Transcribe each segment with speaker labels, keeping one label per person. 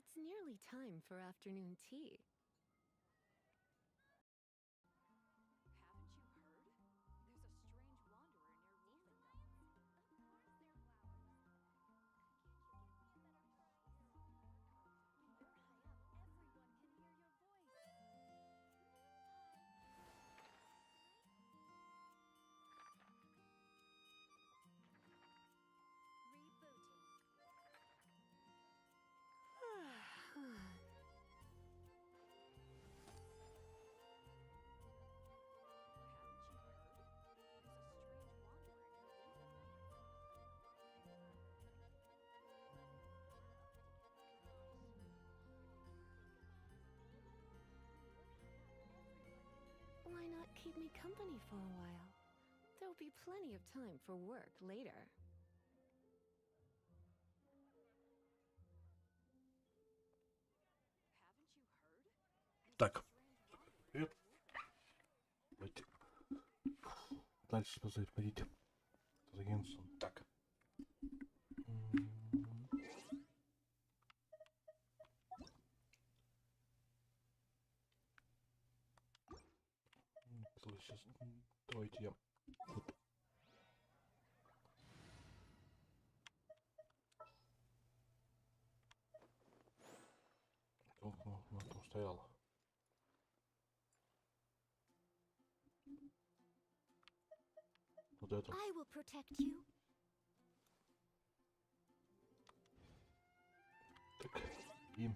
Speaker 1: It's nearly time for afternoon tea.
Speaker 2: Haven't you heard? There's a strange wanderer near Wolfendom.
Speaker 3: Of course they're flowers. Can't you give me a better flower? When you're high up, everyone can hear your voice.
Speaker 2: Haven't you heard? There's a strange wanderer near Wolfendom.
Speaker 1: Why not keep me company for a while? There'll be plenty of time for work later.
Speaker 2: Haven't you heard? There's a
Speaker 4: Так,
Speaker 2: strange wanderer
Speaker 4: привет.
Speaker 2: near Wolfendom.
Speaker 4: Давайте дальше пойдите. За Генсом. Так. Сейчас давайте я тут. Ну, там стояла. Вот это.
Speaker 3: I will protect you.
Speaker 4: Так. И ну.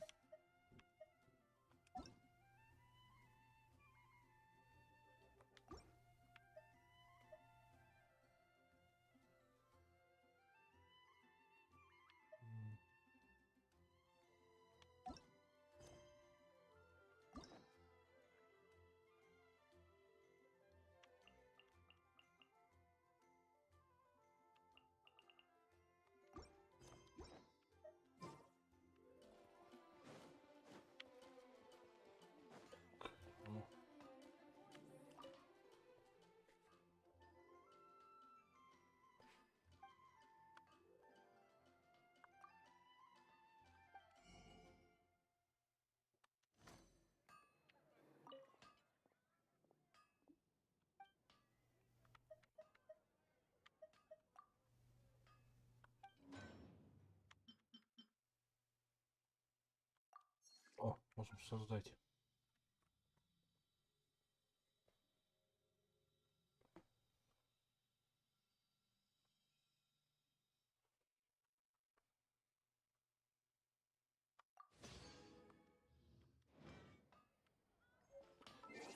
Speaker 4: О, можем создать.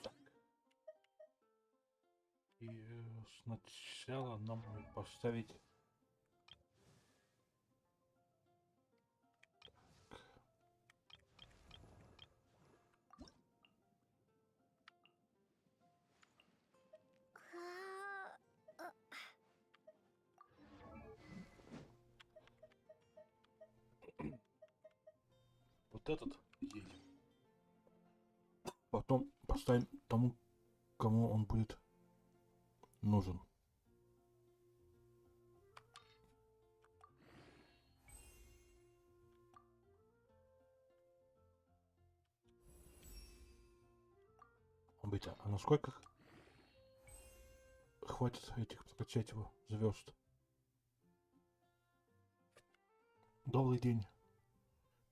Speaker 4: Так. И сначала нам нужно поставить. Вот этот ей. Потом поставим тому, кому он будет нужен. А насколько хватит этих прокачать его звезд? Добрый день.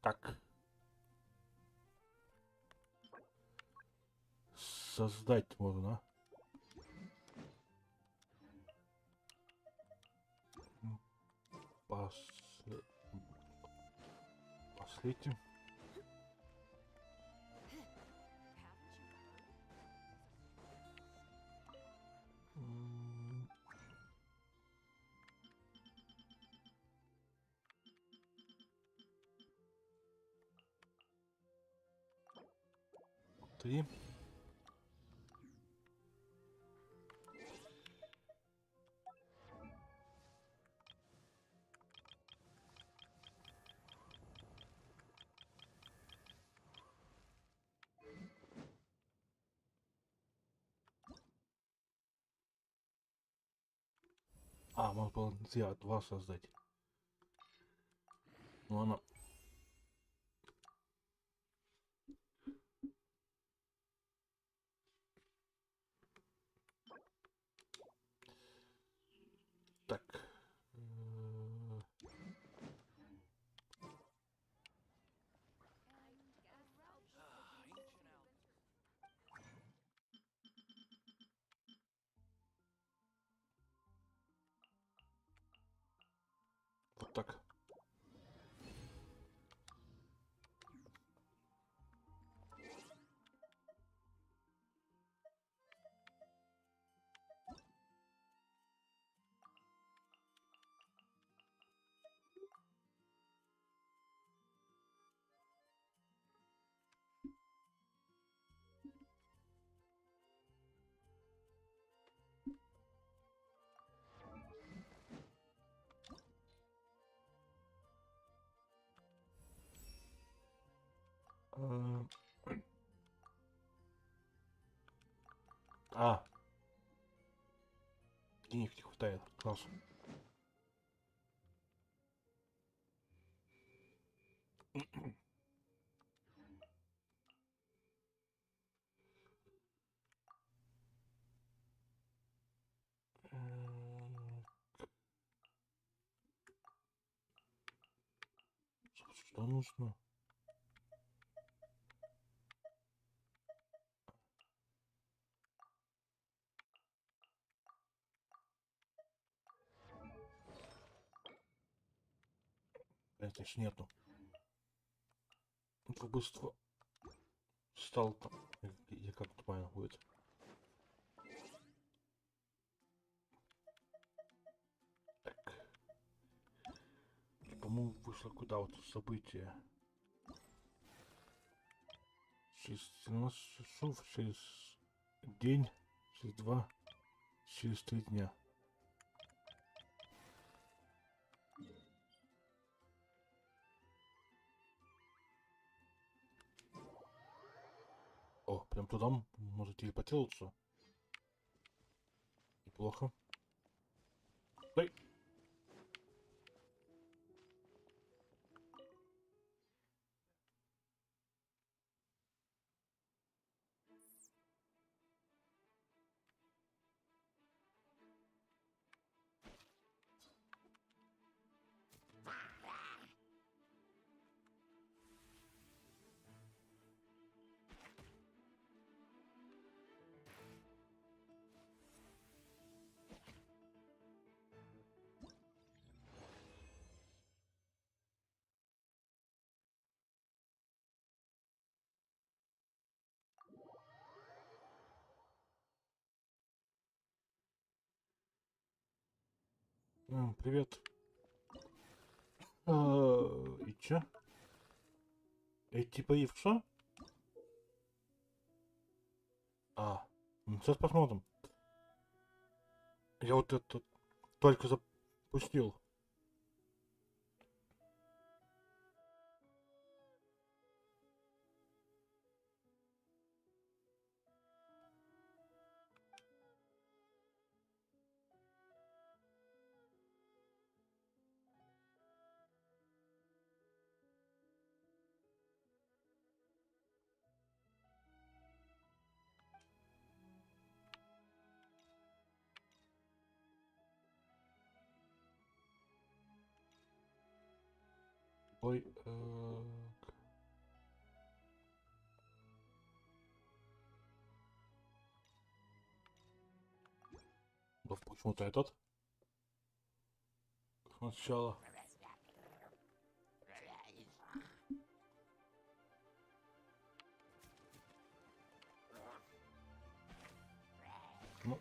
Speaker 4: Так. Создать можно. Последним.
Speaker 2: Haven't you heard?
Speaker 4: Три. Можно было нельзя два создать. Ну она. Так. Э, А, денег не хватает. Класс. Что нужно? Это ж нету. Как быстро стал там. Я как-то понял будет. Так. По-моему, вышло куда вот событие. Через 17 часов, через день, через 2, через 3 дня. О, прям туда может телепортироваться. Неплохо. Ой. Привет. И чё? Типа и что? Ну сейчас посмотрим. Я вот это только запустил. Ой, да почему-то этот сначала. Ну.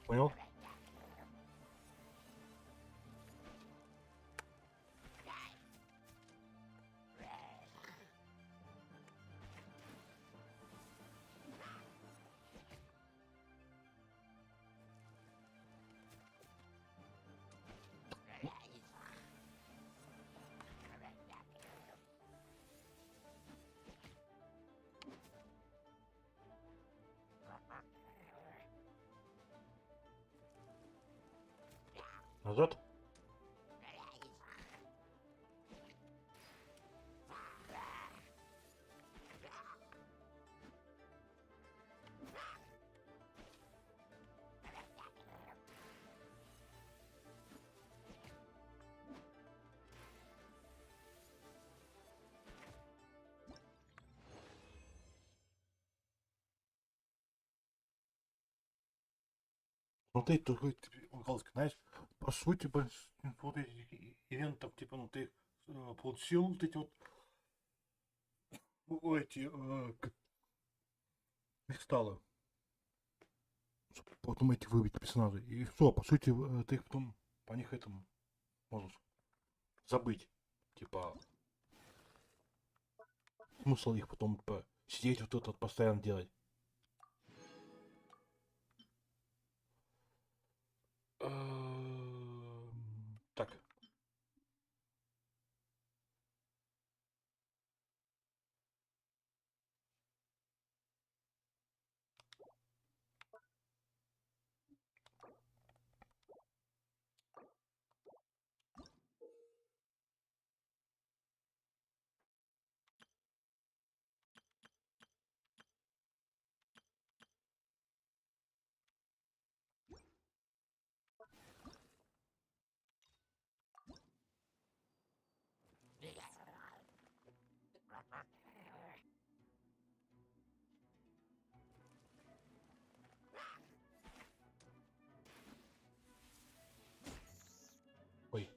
Speaker 4: Понял? Назад? Смотри, только Галочка, знаешь, по сути, большинство вот этих ивентов, типа, ну, ты получил вот эти вот эти кристаллы. Потом эти выбить персонажей. И все, по сути, ты их потом по них этому можешь забыть. Типа, смысл их потом сидеть вот это вот постоянно делать. Так. Ой.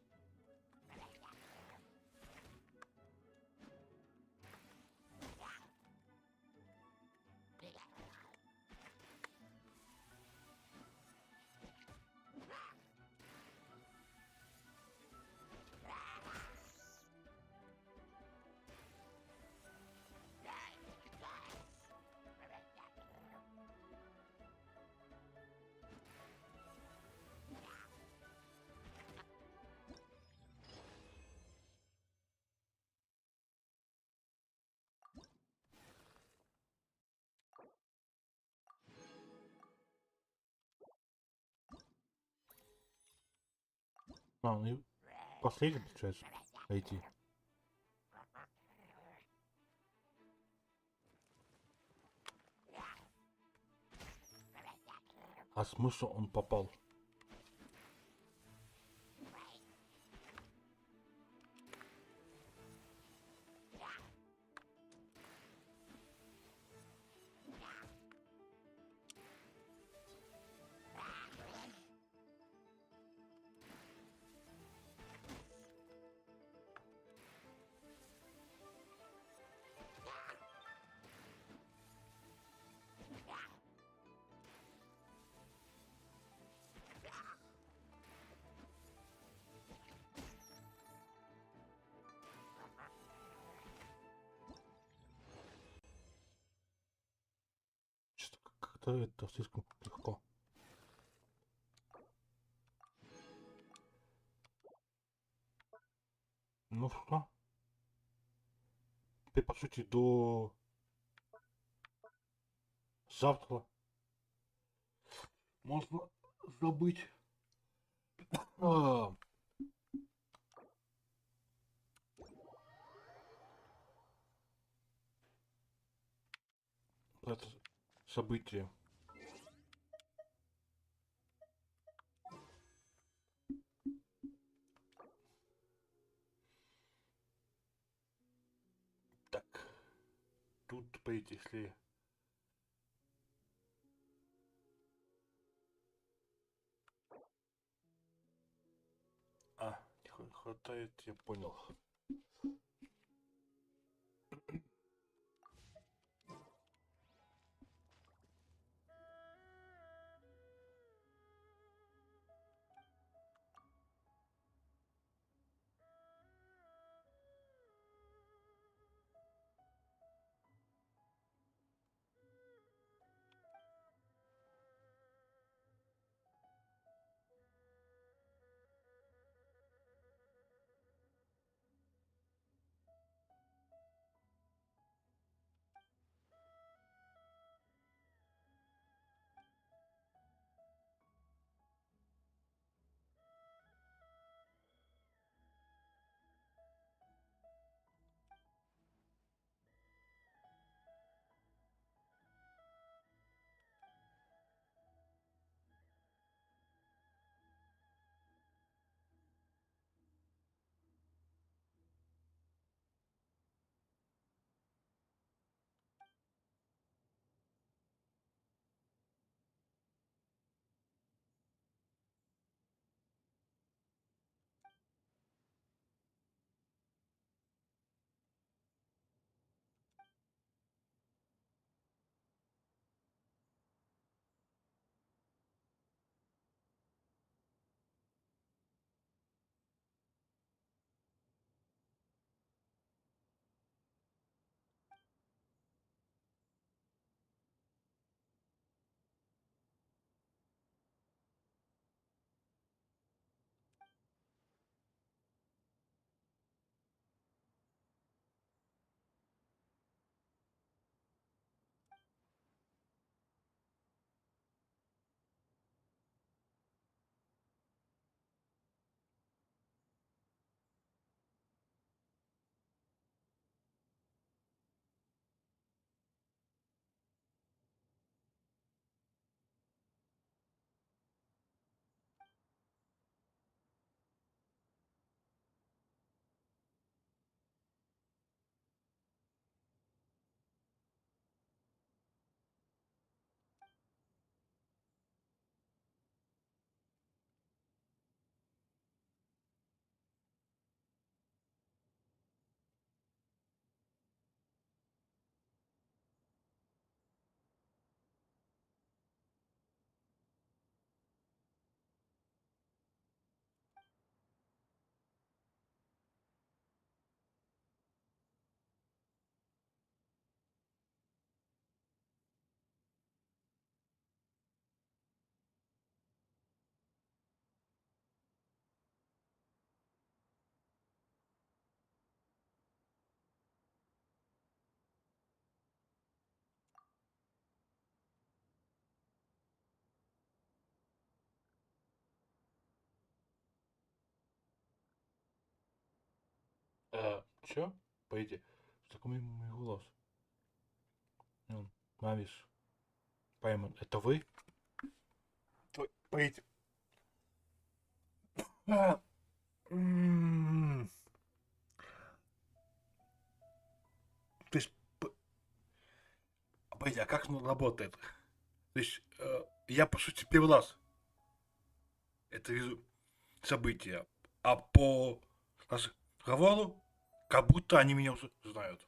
Speaker 4: Ну и последний, получается, найти. А смысл он попал? Что-то как-то это слишком легко. Ну что? Теперь, по сути, до завтра можно забыть. А, это событие. Так, тут, понимаете, если... А, не хватает, я понял. Чё? Пойди. Что такое мой голос? Мавиш. Пайман, это вы? Пойди. А, м. То есть, пойди, а как оно работает? То есть, я, по сути, первый раз это вижу события, а по разговору, как будто они меня уже знают.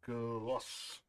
Speaker 4: Класс.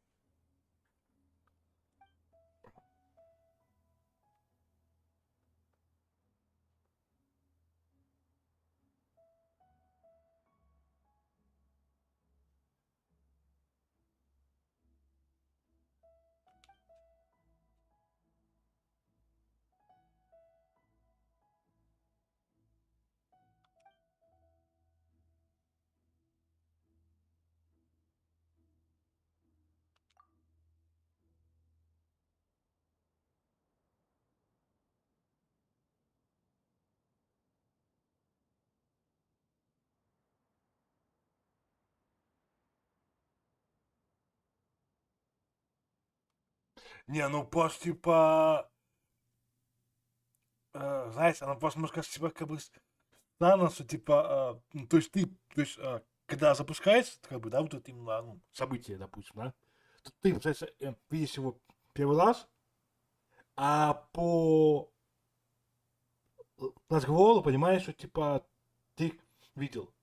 Speaker 4: Не, ну просто типа, знаете, она просто, может, кажется, типа, как бы странно, что типа, ну, то есть ты, то есть, когда запускается, как бы, да, вот это именно, ну, событие, допустим, да, то ты, получается, видишь его первый раз, а по разговору понимаешь, что типа ты видел.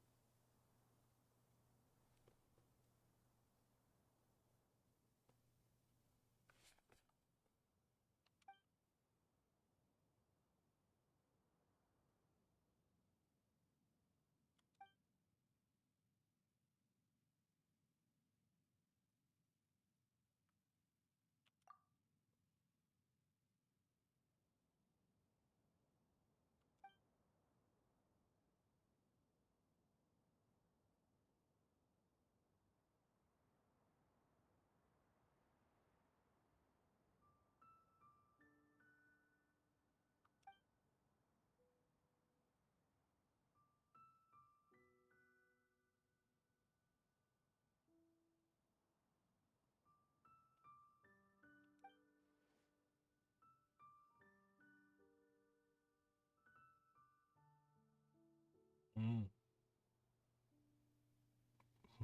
Speaker 4: М,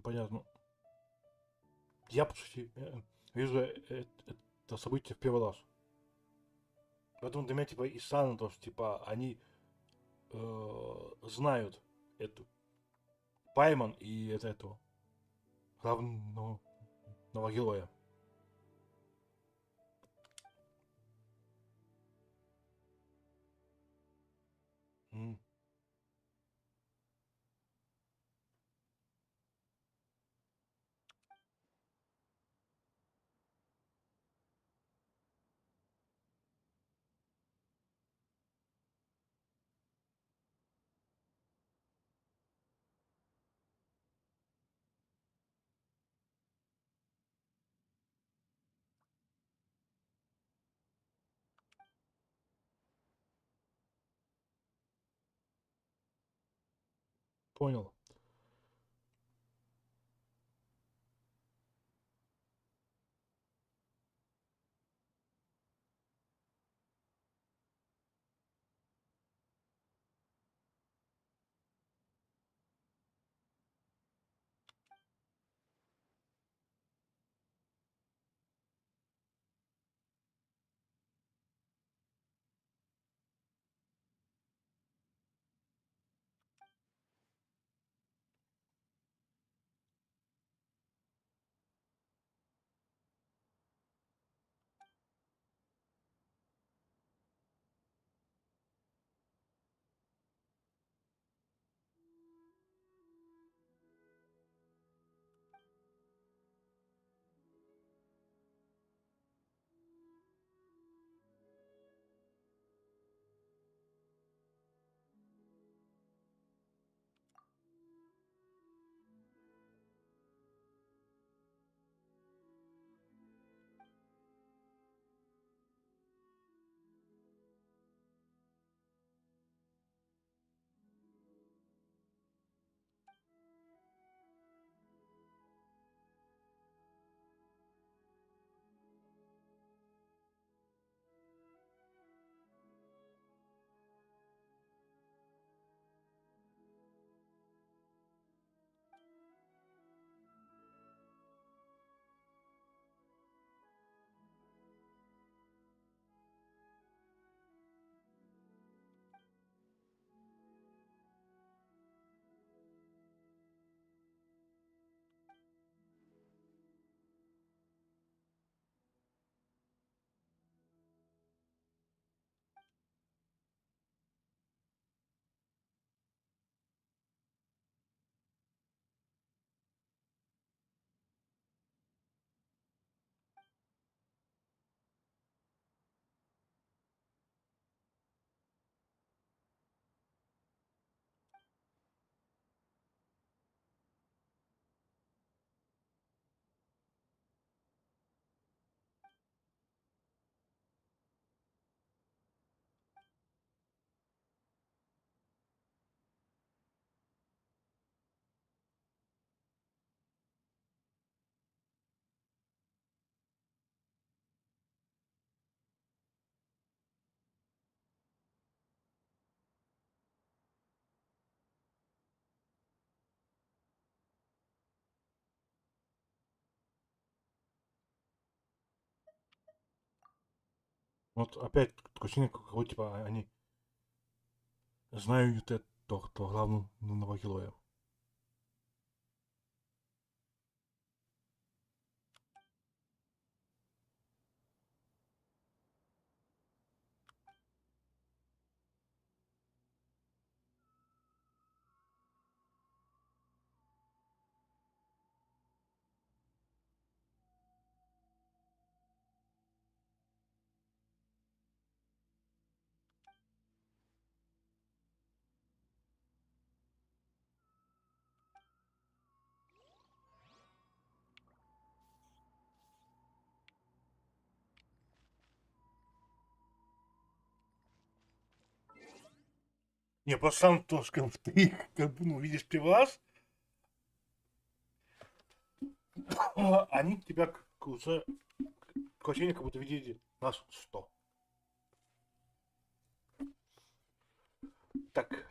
Speaker 4: понятно. Я, по сути, вижу это событие в первый раз. Поэтому для меня, типа, и странно то, что, типа, они знают эту Пайман и этого главного героя. М, понял. Вот опять такое ощущение, как будто типа они знают это, то главного героя. Не, просто сам то, что ты их как бы, ну, видишь первый раз, они тебя уже такое ощущение, как будто видели нас 100. Так,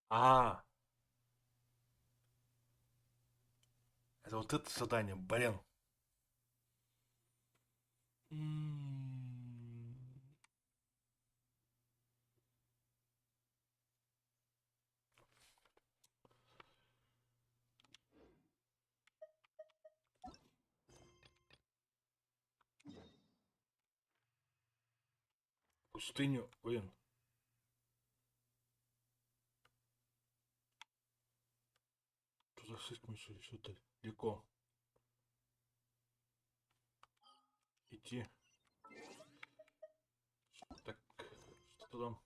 Speaker 4: а, это вот это задание, блин. М, Пустыню, блин. Туда слишком еще что-то далеко идти. Так, что там?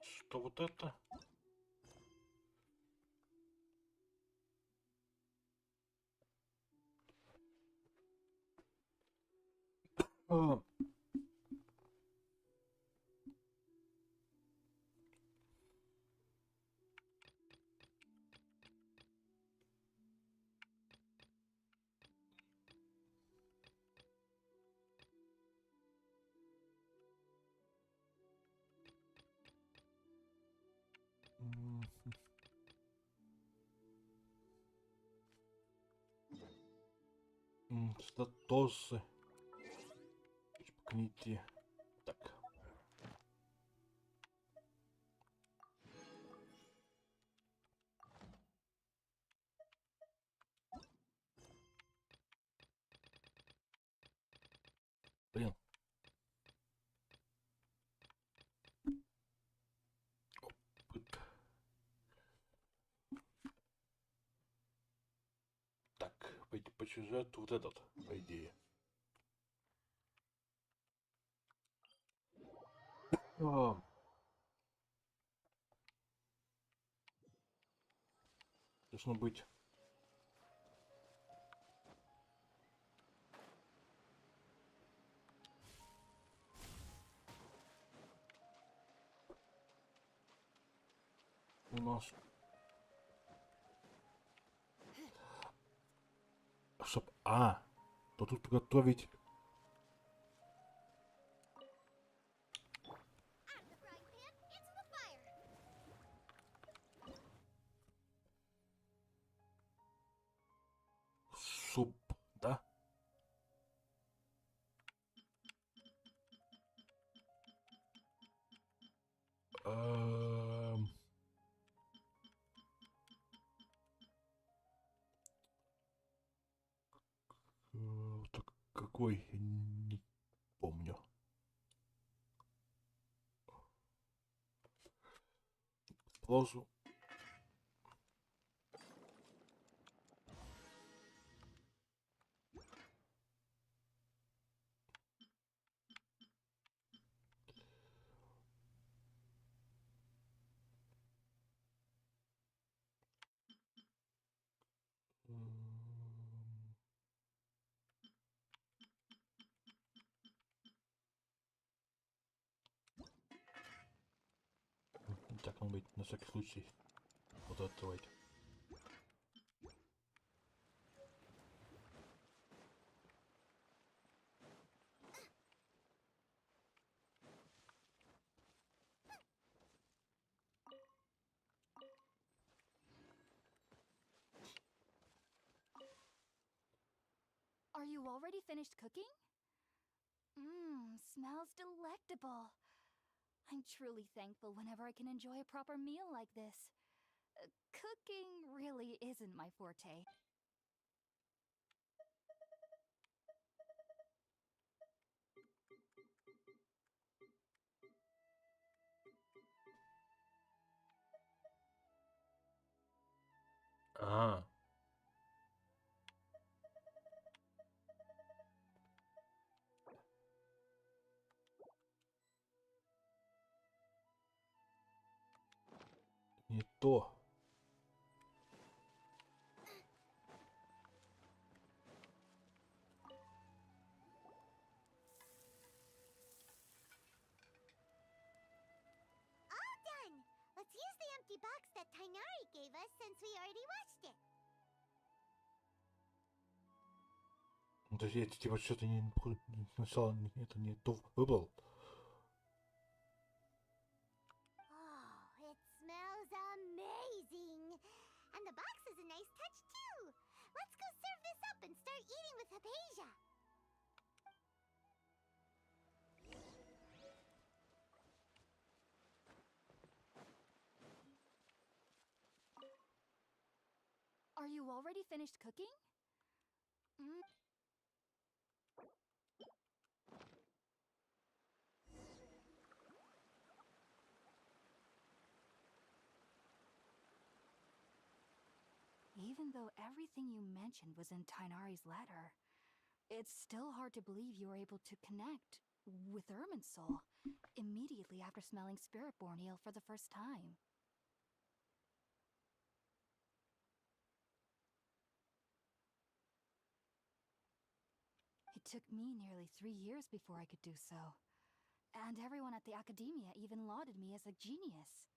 Speaker 4: Что вот это? А, м, статосы. Пока не идти. Так. Блин. Опыт. Так, пойти по сюжету вот этот, по идее. А, должно быть. У нас. Чтоб. То тут подготовить.
Speaker 3: Out of the frying pan, into the fire.
Speaker 4: Суп, да? Эм, так, какой? Не помню. Положу. должен быть на всякий случай. Вот открывать.
Speaker 2: Are you already finished cooking? Mmm, smells delectable. I'm truly thankful whenever I can enjoy a proper meal like this. Cooking really isn't my forte.
Speaker 4: А, не то.
Speaker 3: All done! Let's use the empty box that Tainari gave us since we already watched it.
Speaker 4: Ну, то есть я типа что-то не сначала это не то выбрал.
Speaker 3: Oh, it smells amazing! And the box is a nice touch too! Let's go serve this up and start eating with Hypatia!
Speaker 2: Are you already finished cooking? Mm. Even though everything you mentioned was in Tainari's letter, it's still hard to believe you were able to connect with Irminsul immediately after smelling Spiritborn ale for the first time. It took me nearly 3 years before I could do so, and everyone at the Academia even lauded me as a genius.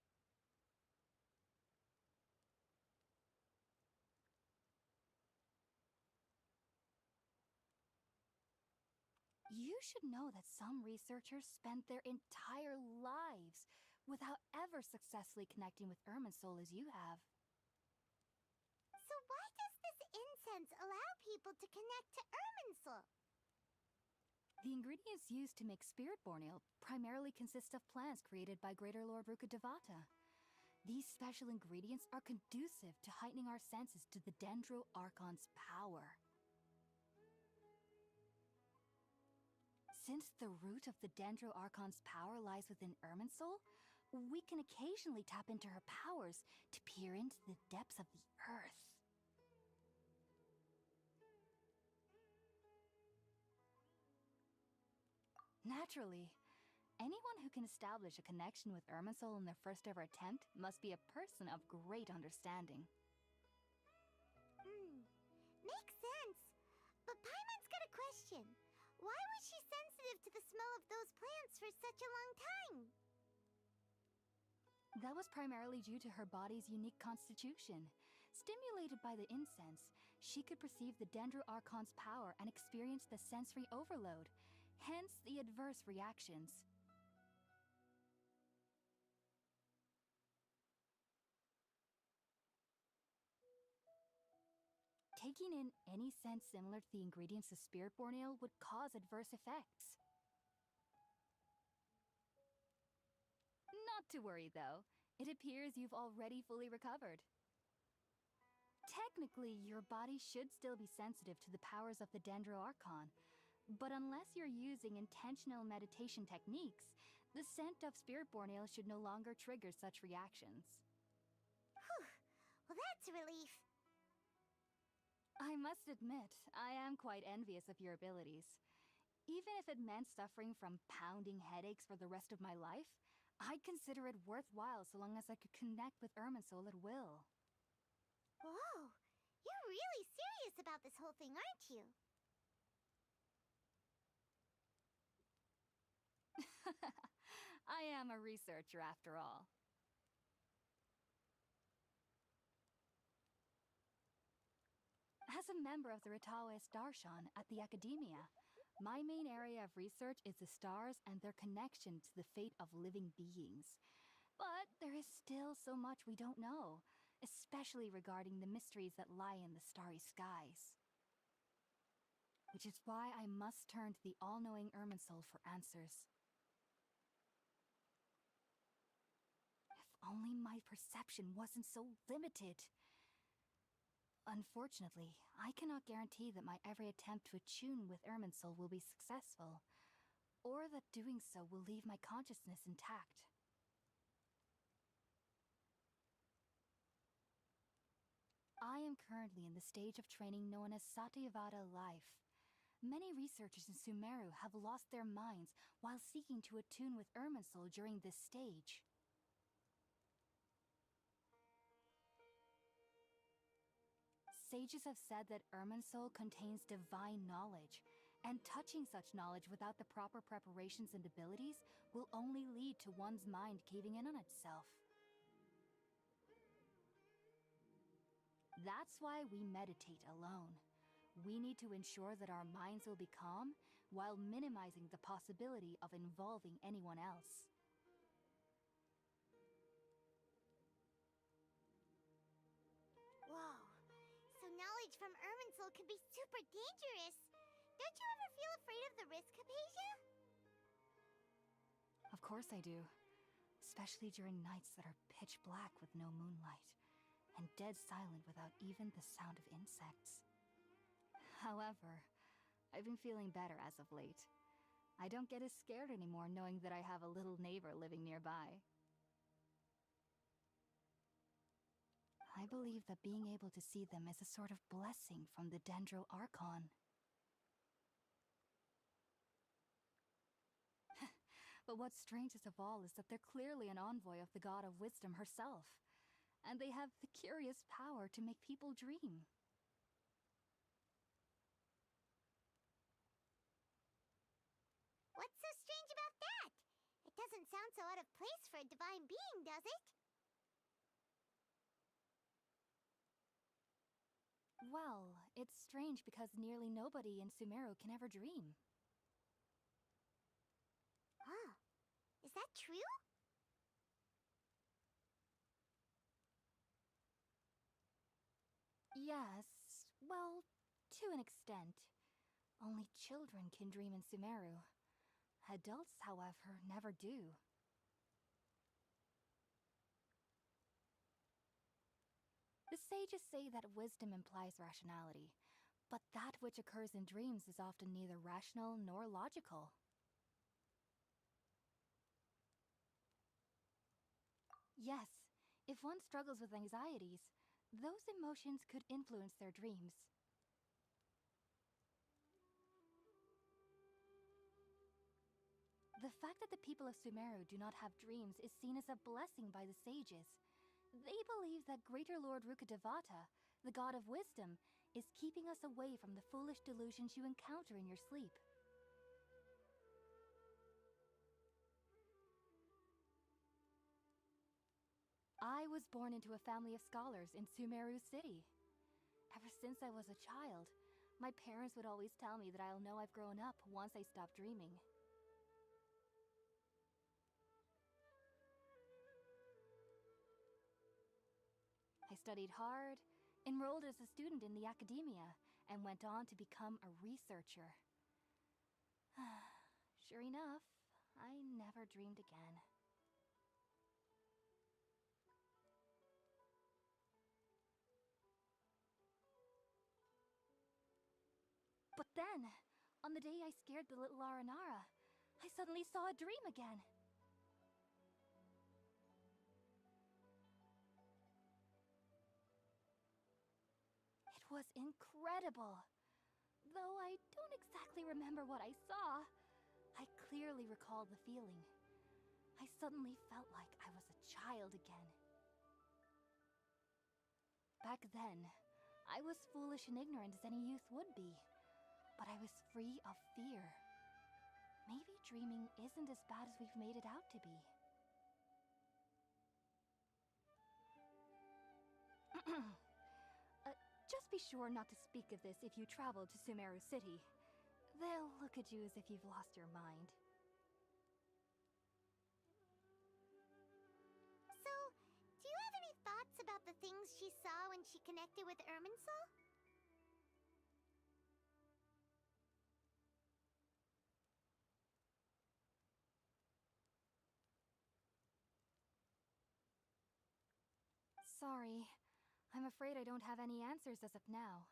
Speaker 2: You should know that some researchers spend their entire lives without ever successfully connecting with Irminsul as you have.
Speaker 3: So why does this incense allow people to connect to Irminsul?
Speaker 2: The ingredients used to make Spiritborn ale primarily consist of plants created by Greater Lord Rukkhadevata. These special ingredients are conducive to heightening our senses to the Dendro Archon's power. Since the root of the Dendro Archon's power lies within Irminsul, we can occasionally tap into her powers to peer into the depths of the earth. Naturally, anyone who can establish a connection with Irminsul in their first ever attempt must be a person of great understanding.
Speaker 3: Makes sense. But Paimon's got a question. Why was she sensitive to the smell of those plants for such a long time?
Speaker 2: That was primarily due to her body's unique constitution. Stimulated by the incense, she could perceive the Dendro Archon's power and experience the sensory overload, hence the adverse reactions. Taking in any scent similar to the ingredients of Spiritborn ale would cause adverse effects. Not to worry, though. It appears you've already fully recovered. Technically, your body should still be sensitive to the powers of the Dendro Archon, but unless you're using intentional meditation techniques, the scent of Spiritborn ale should no longer trigger such reactions.
Speaker 3: Whew. Well, that's a relief.
Speaker 2: I must admit, I am quite envious of your abilities. Even if it meant suffering from pounding headaches for the rest of my life, I'd consider it worthwhile so long as I could connect with Irminsul at will.
Speaker 3: Whoa. You're really serious about this whole thing, aren't you?
Speaker 2: I am a researcher after all. As a member of the Ritaoist Darshan at the Academia, my main area of research is the stars and their connection to the fate of living beings. But there is still so much we don't know, especially regarding the mysteries that lie in the starry skies. Which is why I must turn to the all-knowing Irminsul for answers. If only my perception wasn't so limited. Unfortunately, I cannot guarantee that my every attempt to attune with Irminsul will be successful, or that doing so will leave my consciousness intact. I am currently in the stage of training known as Satyavada life. Many researchers in Sumeru have lost their minds while seeking to attune with Irminsul during this stage. Sages have said that Irminsul contains divine knowledge, and touching such knowledge without the proper preparations and abilities will only lead to one's mind caving in on itself. That's why we meditate alone. We need to ensure that our minds will be calm while minimizing the possibility of involving anyone else.
Speaker 3: Whoa. So knowledge from Irminsul can be super dangerous. Don't you ever feel afraid of the risk, Hypatia?
Speaker 2: Of course I do. Especially during nights that are pitch black with no moonlight, and dead silent without even the sound of insects. However, I've been feeling better as of late. I don't get as scared anymore knowing that I have a little neighbor living nearby. I believe that being able to see them is a sort of blessing from the Dendro Archon. But what's strangest of all is that they're clearly an envoy of the god of wisdom herself, and they have the curious power to make people dream.
Speaker 3: What's so strange about that? It doesn't sound so out of place for a divine being, does it?
Speaker 2: Well, it's strange because nearly nobody in Sumeru can ever dream.
Speaker 3: Oh, is that true?
Speaker 2: Yes, well, to an extent. Only children can dream in Sumeru. Adults, however, never do. The sages say that wisdom implies rationality, but that which occurs in dreams is often neither rational nor logical. Yes, if one struggles with anxieties, those emotions could influence their dreams. The fact that the people of Sumeru do not have dreams is seen as a blessing by the sages. They believe that Greater Lord Rukkhadevata, the god of wisdom, is keeping us away from the foolish delusions you encounter in your sleep. I was born into a family of scholars in Sumeru City. Ever since I was a child, my parents would always tell me that I'll know I've grown up once I stop dreaming. I studied hard, enrolled as a student in the academia, and went on to become a researcher. Sure enough, I never dreamed again. But then, on the day I scared the little Aranara, I suddenly saw a dream again. It was incredible. Though I don't exactly remember what I saw, I clearly recall the feeling. I suddenly felt like I was a child again. Back then, I was foolish and ignorant as any youth would be, but I was free of fear. Maybe dreaming isn't as bad as we've made it out to be. Just be sure not to speak of this if you travel to Sumeru City. They'll look at you as if you've lost your mind.
Speaker 3: So, do you have any thoughts about the things she saw when she connected with Irminsul?
Speaker 2: Sorry. I'm afraid I don't have any answers as of now.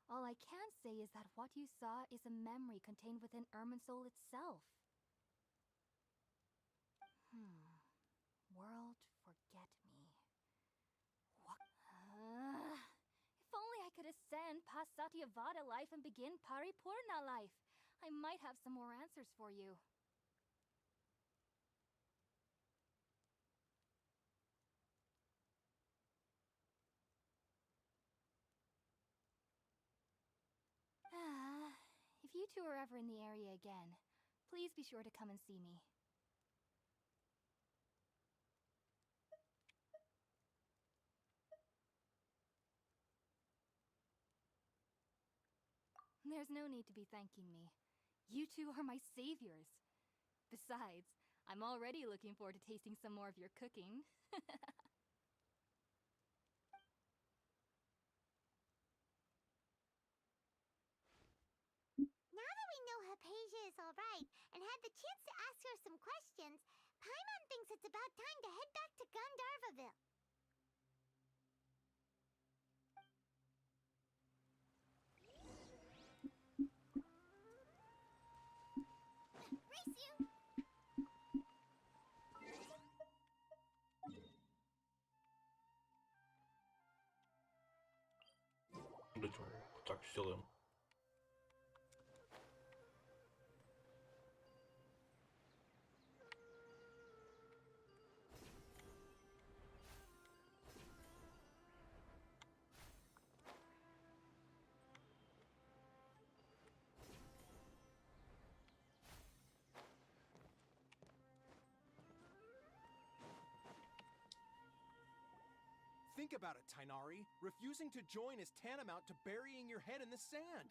Speaker 2: All I can say is that what you saw is a memory contained within Irminsul itself. World, forget me. What? If only I could ascend past Satyavada life and begin Paripurna life. I might have some more answers for you. If you two are ever in the area again, please be sure to come and see me. There's no need to be thanking me. You two are my saviors. Besides, I'm already looking forward to tasting some more of your cooking.
Speaker 3: Now that we know Hypatia is alright and had the chance to ask her some questions, Paimon thinks it's about time to head back to Gandharvaville. Race you!
Speaker 4: Так, сделаем.
Speaker 5: Think about it, Tainari. Refusing to join is tantamount to burying your head in the sand.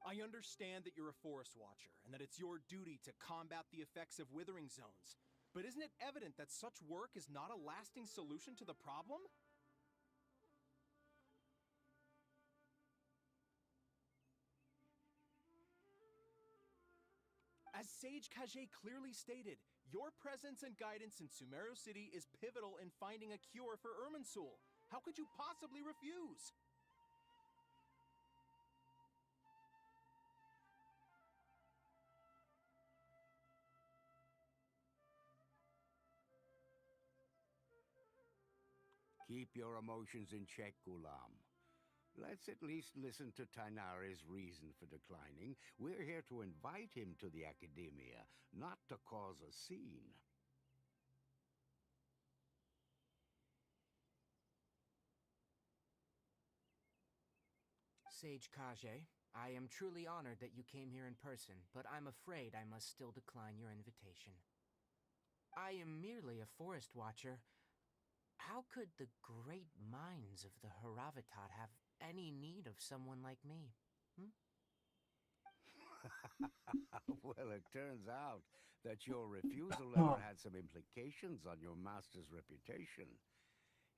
Speaker 5: I understand that you're a forest watcher and that it's your duty to combat the effects of withering zones. But isn't it evident that such work is not a lasting solution to the problem? As Sage Kage clearly stated, your presence and guidance in Sumeru City is pivotal in finding a cure for Irminsul. How could you possibly refuse?
Speaker 6: Keep your emotions in check, Gulam. Let's at least listen to Tainari's reason for declining. We're here to invite him to the Academia, not to cause a scene.
Speaker 7: Sage Kage, I am truly honored that you came here in person, but I'm afraid I must still decline your invitation. I am merely a forest watcher. How could the great minds of the Haravatat have any need of someone like me?
Speaker 6: Well, it turns out that your refusal letter had some implications on your master's reputation.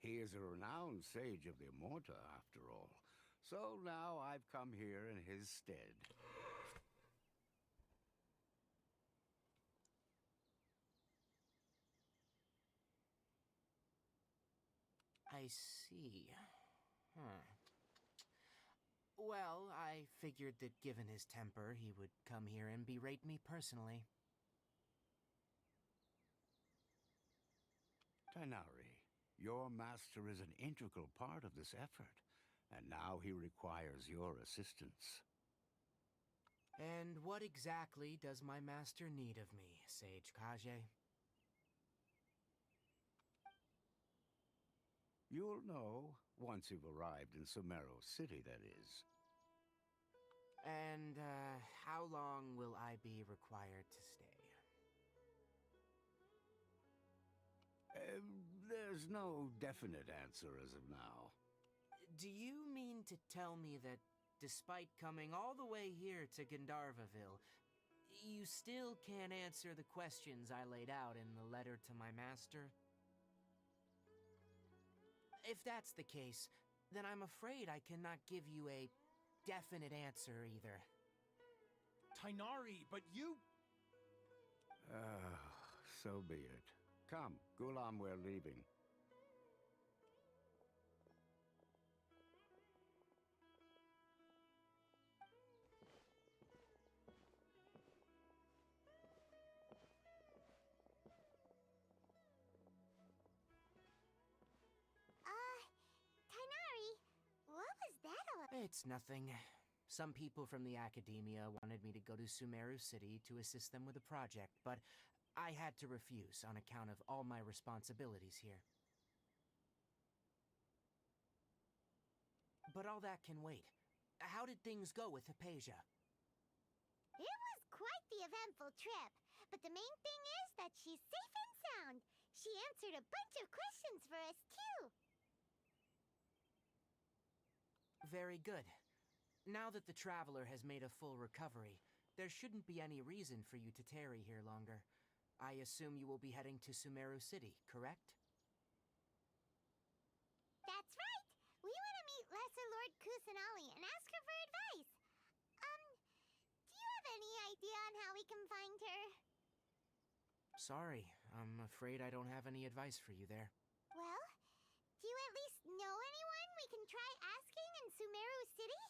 Speaker 6: He is a renowned sage of the Immorta, after all. So now I've come here in his stead.
Speaker 7: I see. Well, I figured that given his temper, he would come here and berate me personally.
Speaker 6: Tainari, your master is an integral part of this effort, and now he requires your assistance.
Speaker 7: And what exactly does my master need of me, Sage Kage?
Speaker 6: You'll know once you've arrived in Sumeru City, that is.
Speaker 7: And, how long will I be required to stay?
Speaker 6: There's no definite answer as of now.
Speaker 7: Do you mean to tell me that despite coming all the way here to Gandharvaville, you still can't answer the questions I laid out in the letter to my master? If that's the case, then I'm afraid I cannot give you a definite answer either.
Speaker 5: Tainari, but you...
Speaker 6: So be it. Come, Gulam, we're leaving.
Speaker 3: Tainari, what was that all about?
Speaker 7: It's nothing. Some people from the academia wanted me to go to Sumeru City to assist them with a project, but I had to refuse on account of all my responsibilities here. But all that can wait. How did things go with Hypatia?
Speaker 3: It was quite the eventful trip, but the main thing is that she's safe and sound. She answered a bunch of questions for us, too.
Speaker 7: Very good. Now that the traveler has made a full recovery, there shouldn't be any reason for you to tarry here longer. I assume you will be heading to Sumeru City, correct?
Speaker 3: That's right. We want to meet Lesser Lord Kusanali and ask her for advice. Do you have any idea on how we can find her?
Speaker 7: Sorry, I'm afraid I don't have any advice for you there.
Speaker 3: Well, do you at least know anyone we can try asking in Sumeru City?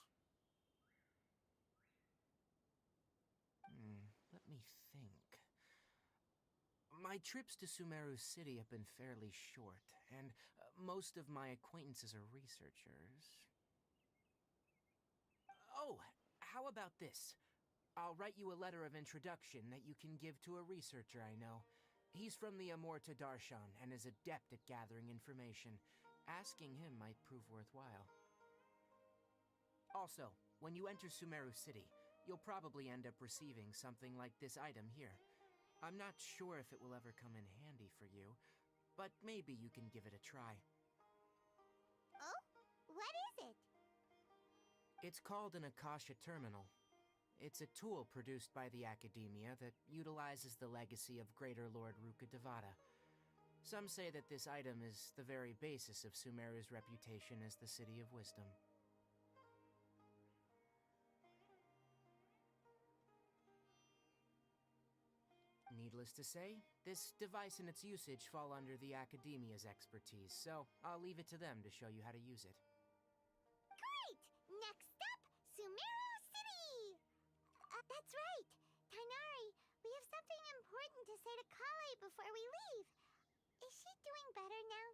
Speaker 7: Let me think. My trips to Sumeru City have been fairly short, and most of my acquaintances are researchers. Oh, how about this? I'll write you a letter of introduction that you can give to a researcher I know. He's from the Amorta Darshan and is adept at gathering information. Asking him might prove worthwhile. Also, when you enter Sumeru City, you'll probably end up receiving something like this item here. I'm not sure if it will ever come in handy for you, but maybe you can give it a try.
Speaker 3: Oh? What is it?
Speaker 7: It's called an Akasha Terminal. It's a tool produced by the Academia that utilizes the legacy of Greater Lord Rukkhadevata. Some say that this item is the very basis of Sumeru's reputation as the City of Wisdom. Needless to say, this device and its usage fall under the Academia's expertise, so I'll leave it to them to show you how to use it.
Speaker 3: Great! Next up, Sumeru City! That's right. Tainari, we have something important to say to Kale before we leave. Is she doing better now?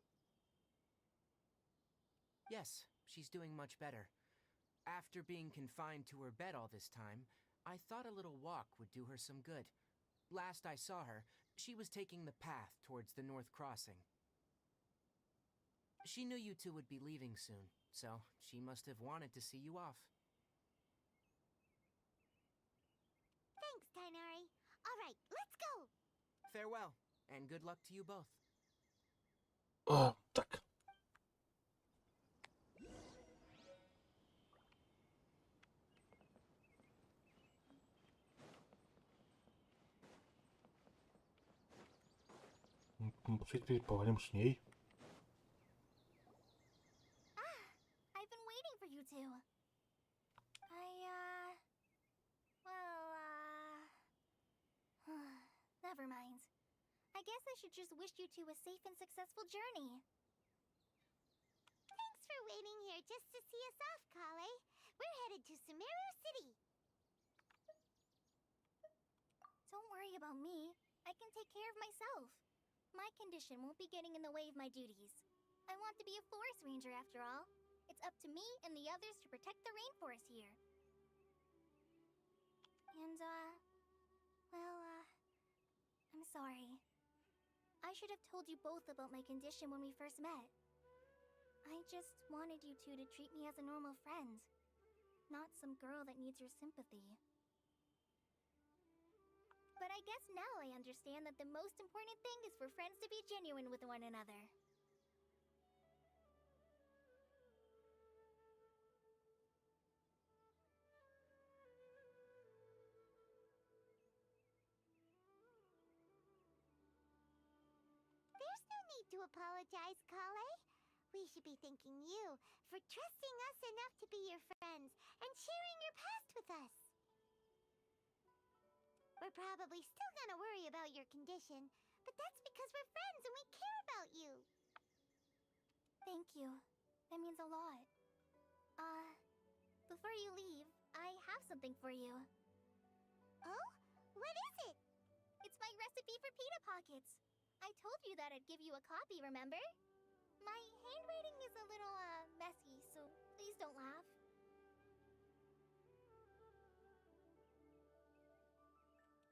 Speaker 7: Yes, she's doing much better. After being confined to her bed all this time, I thought a little walk would do her some good. Last I saw her, she was taking the path towards the North Crossing. She knew you two would be leaving soon, so she must have wanted to see you off.
Speaker 3: Thanks, Tainari. All right, let's go.
Speaker 7: Farewell, and good luck to you both.
Speaker 4: Tak. Теперь поговорим с ней.
Speaker 2: I've been waiting for you two. Never mind. I guess I should just wish you two a safe and successful journey.
Speaker 3: Thanks for waiting here just to see us off, Kale. We're headed to Sumeru City.
Speaker 2: Don't worry about me. I can take care of myself. My condition won't be getting in the way of my duties. I want to be a forest ranger after all. It's up to me and the others to protect the rainforest here. And, I'm sorry. I should have told you both about my condition when we first met. I just wanted you two to treat me as a normal friend, not some girl that needs your sympathy.
Speaker 3: but I guess now I understand that the most important thing is for friends to be genuine with one another. There's no need to apologize, Kale. We should be thanking you for trusting us enough to be your friends and sharing your past with us. We're probably still gonna worry about your condition, but that's because we're friends and we care about you. Thank you. That means a lot. Before you leave, I have something for you. Oh? What is it? It's my recipe for pita pockets. I told you that I'd give you a copy, remember? My handwriting is a little, messy, so please don't laugh.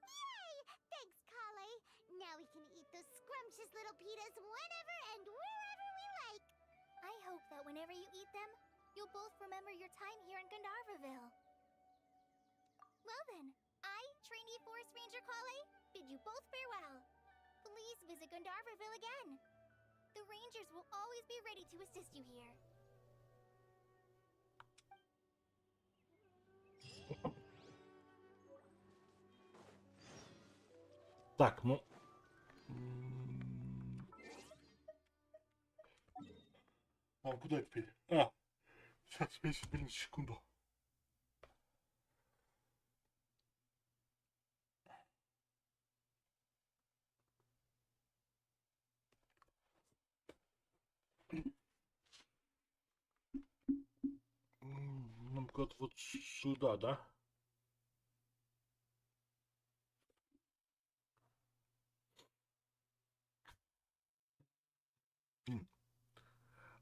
Speaker 3: Yay! Thanks, Kale. Now we can eat those scrumptious little pitas whenever and wherever we like. I hope that whenever you eat them, you'll both remember your time here in Gandharvaville. Well then, I, trainee Forest Ranger Kale, bid you both farewell. Please visit Gandharvaville again. The Rangers will always be ready to assist you here.
Speaker 4: Так, ну... А, куда теперь? А, сейчас, секунду. Нам куда-то вот сюда, да?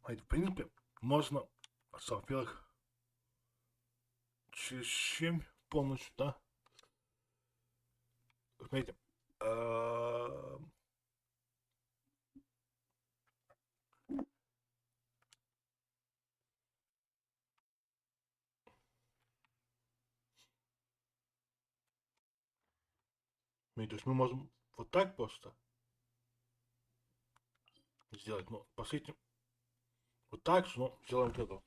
Speaker 4: В принципе, можно, во-первых, через 7 полностью, да? Смотрите, то есть мы можем вот так просто сделать, но посмотрите, вот так же, но сделаем вот это.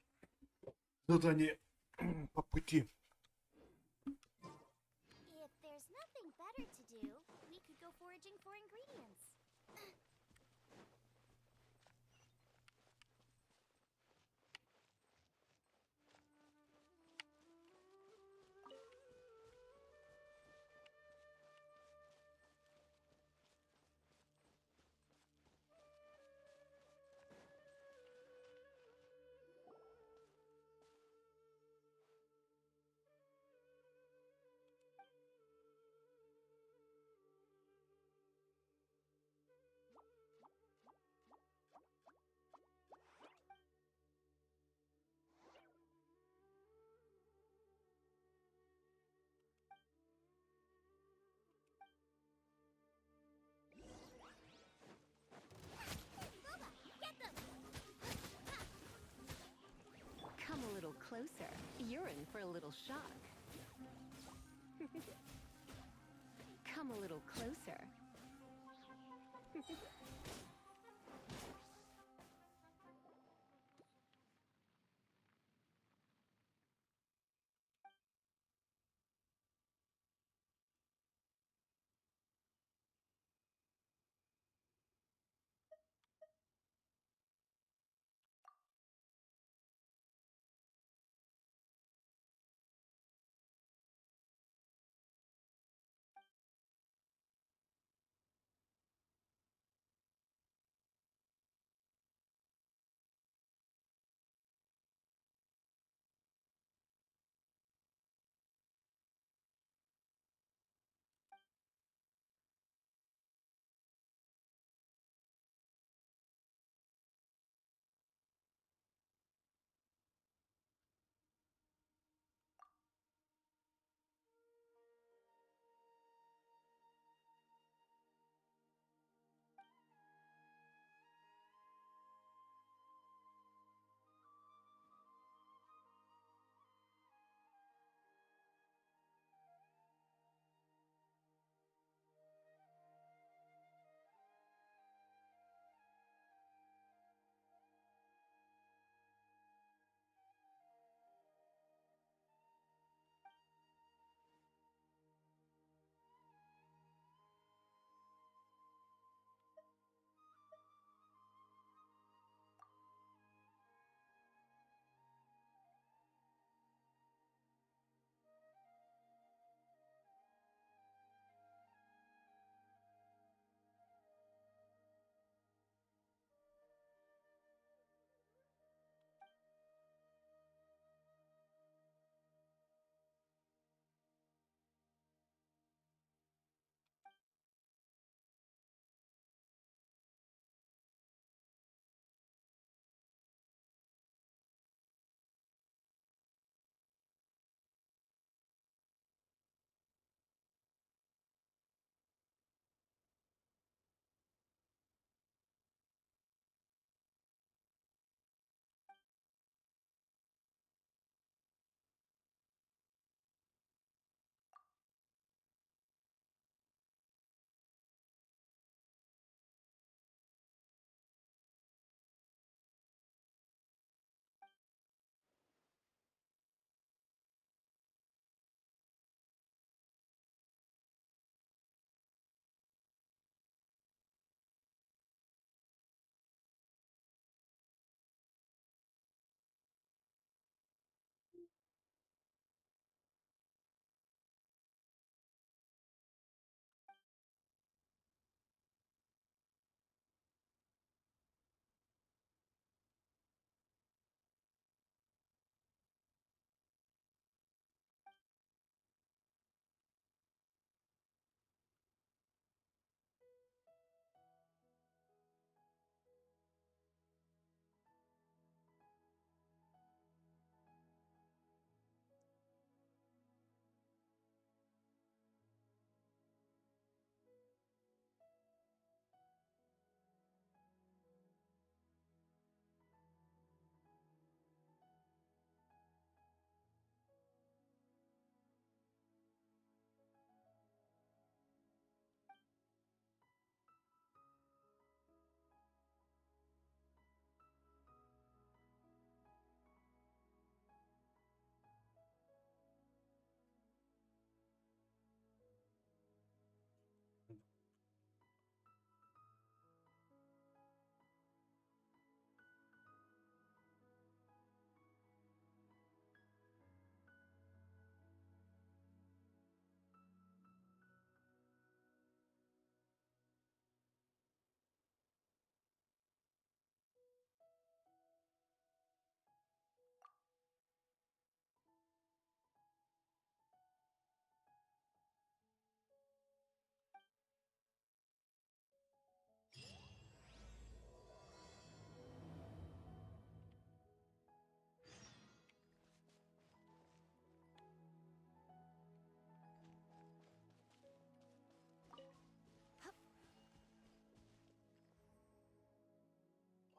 Speaker 4: Задание по пути.
Speaker 3: If there's nothing better to do, we could go foraging for ingredients.
Speaker 1: Come a little closer. You're in for a little shock. Come a little closer.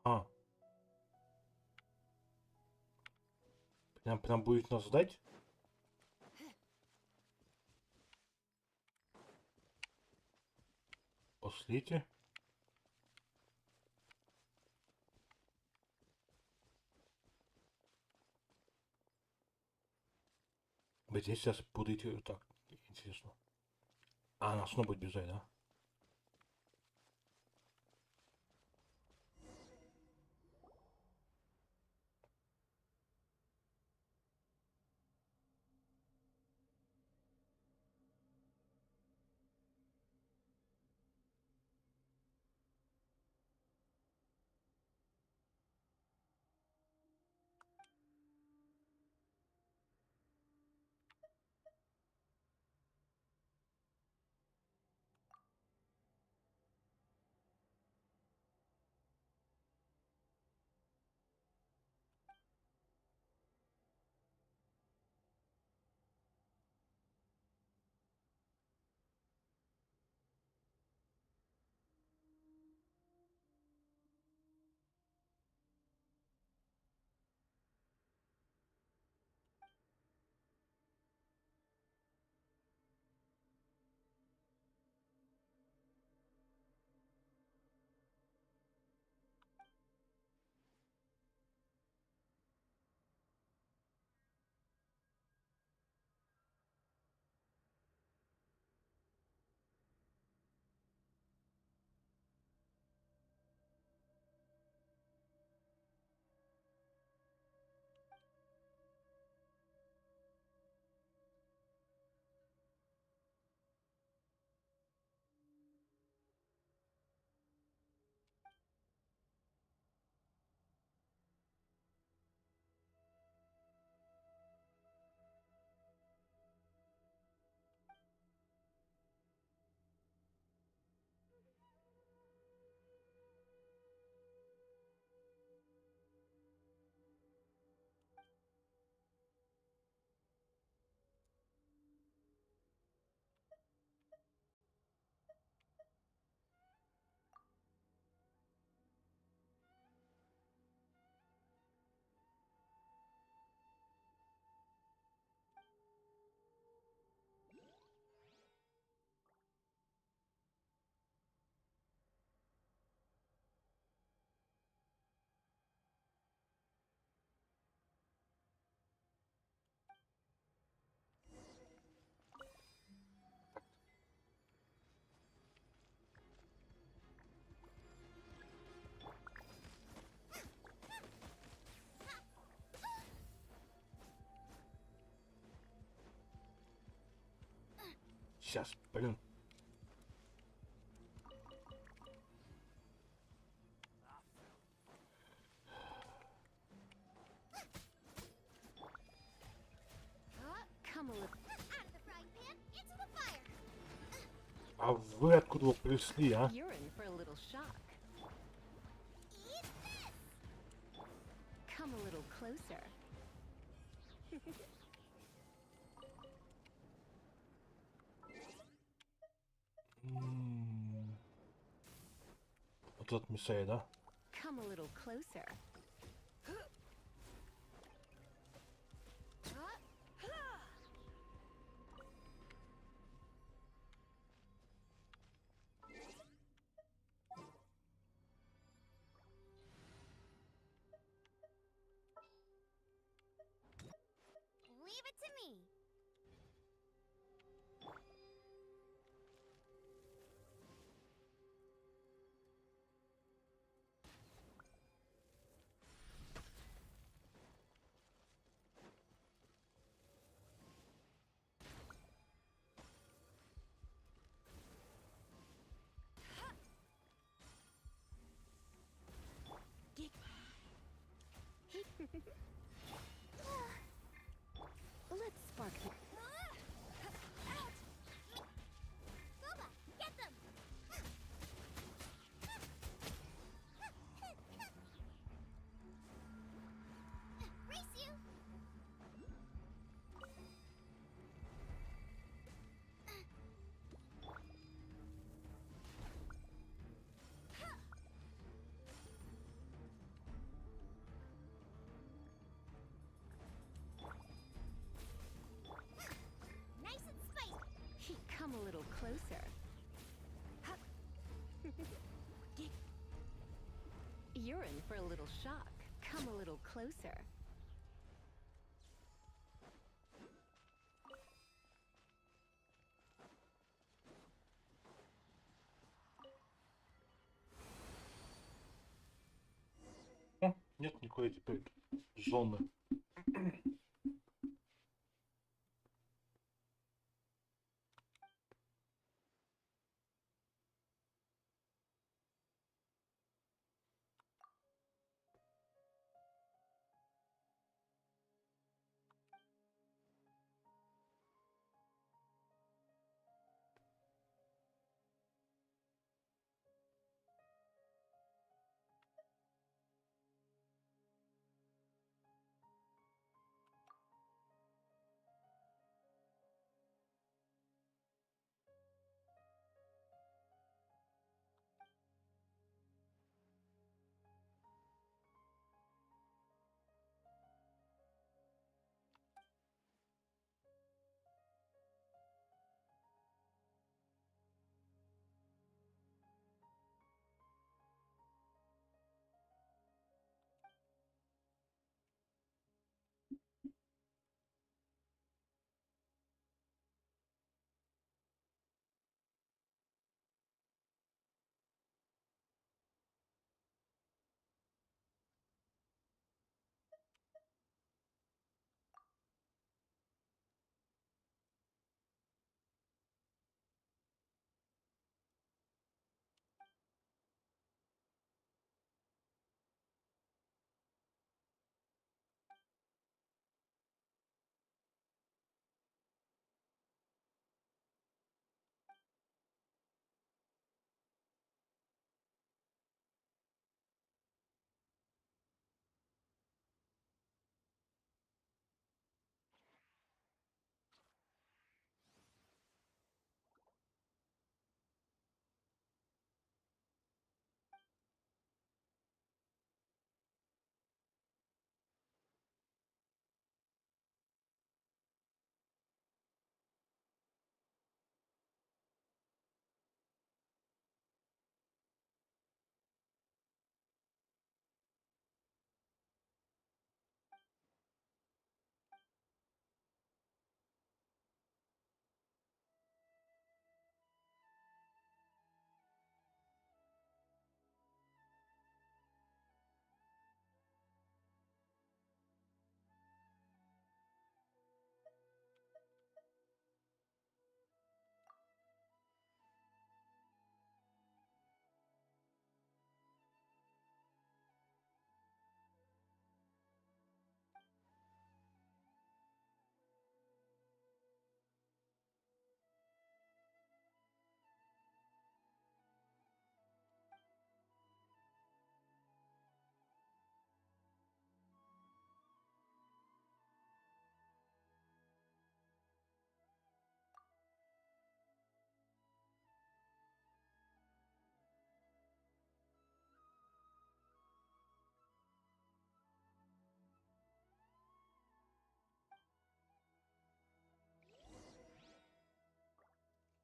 Speaker 4: А. Прям будет нас ждать? Пошлите. Здесь сейчас буду идти. Так, интересно. А, она снова будет бежать, да? Сейчас, блин.
Speaker 1: Come a little.
Speaker 3: Out of the frying pan, into the fire.
Speaker 4: А вы откуда вы пришли, а?
Speaker 1: You're in for a little shock.
Speaker 3: Eat this.
Speaker 1: Come a little closer.
Speaker 4: Вот этот мешает, да?
Speaker 1: Come a little closer.
Speaker 3: Leave it to me.
Speaker 1: in for a little shock. Come a little closer.
Speaker 4: Нет никакой теперь зоны.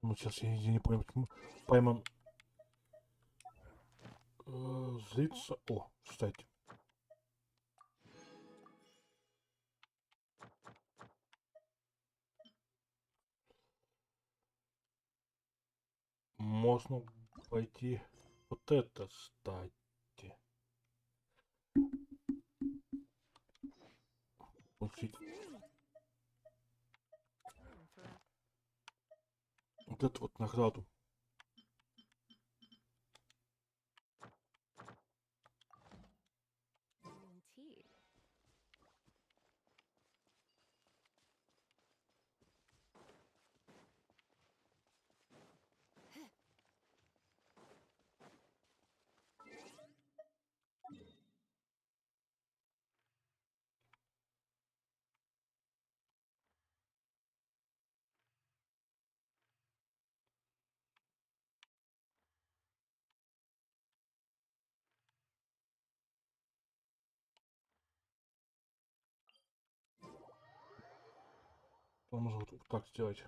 Speaker 4: Ну, сейчас я не понял, почему пойман злится. О, кстати. Можно пойти вот это, кстати. Получить вот эту вот награду.
Speaker 1: Tea.
Speaker 4: Можно вот так сделать.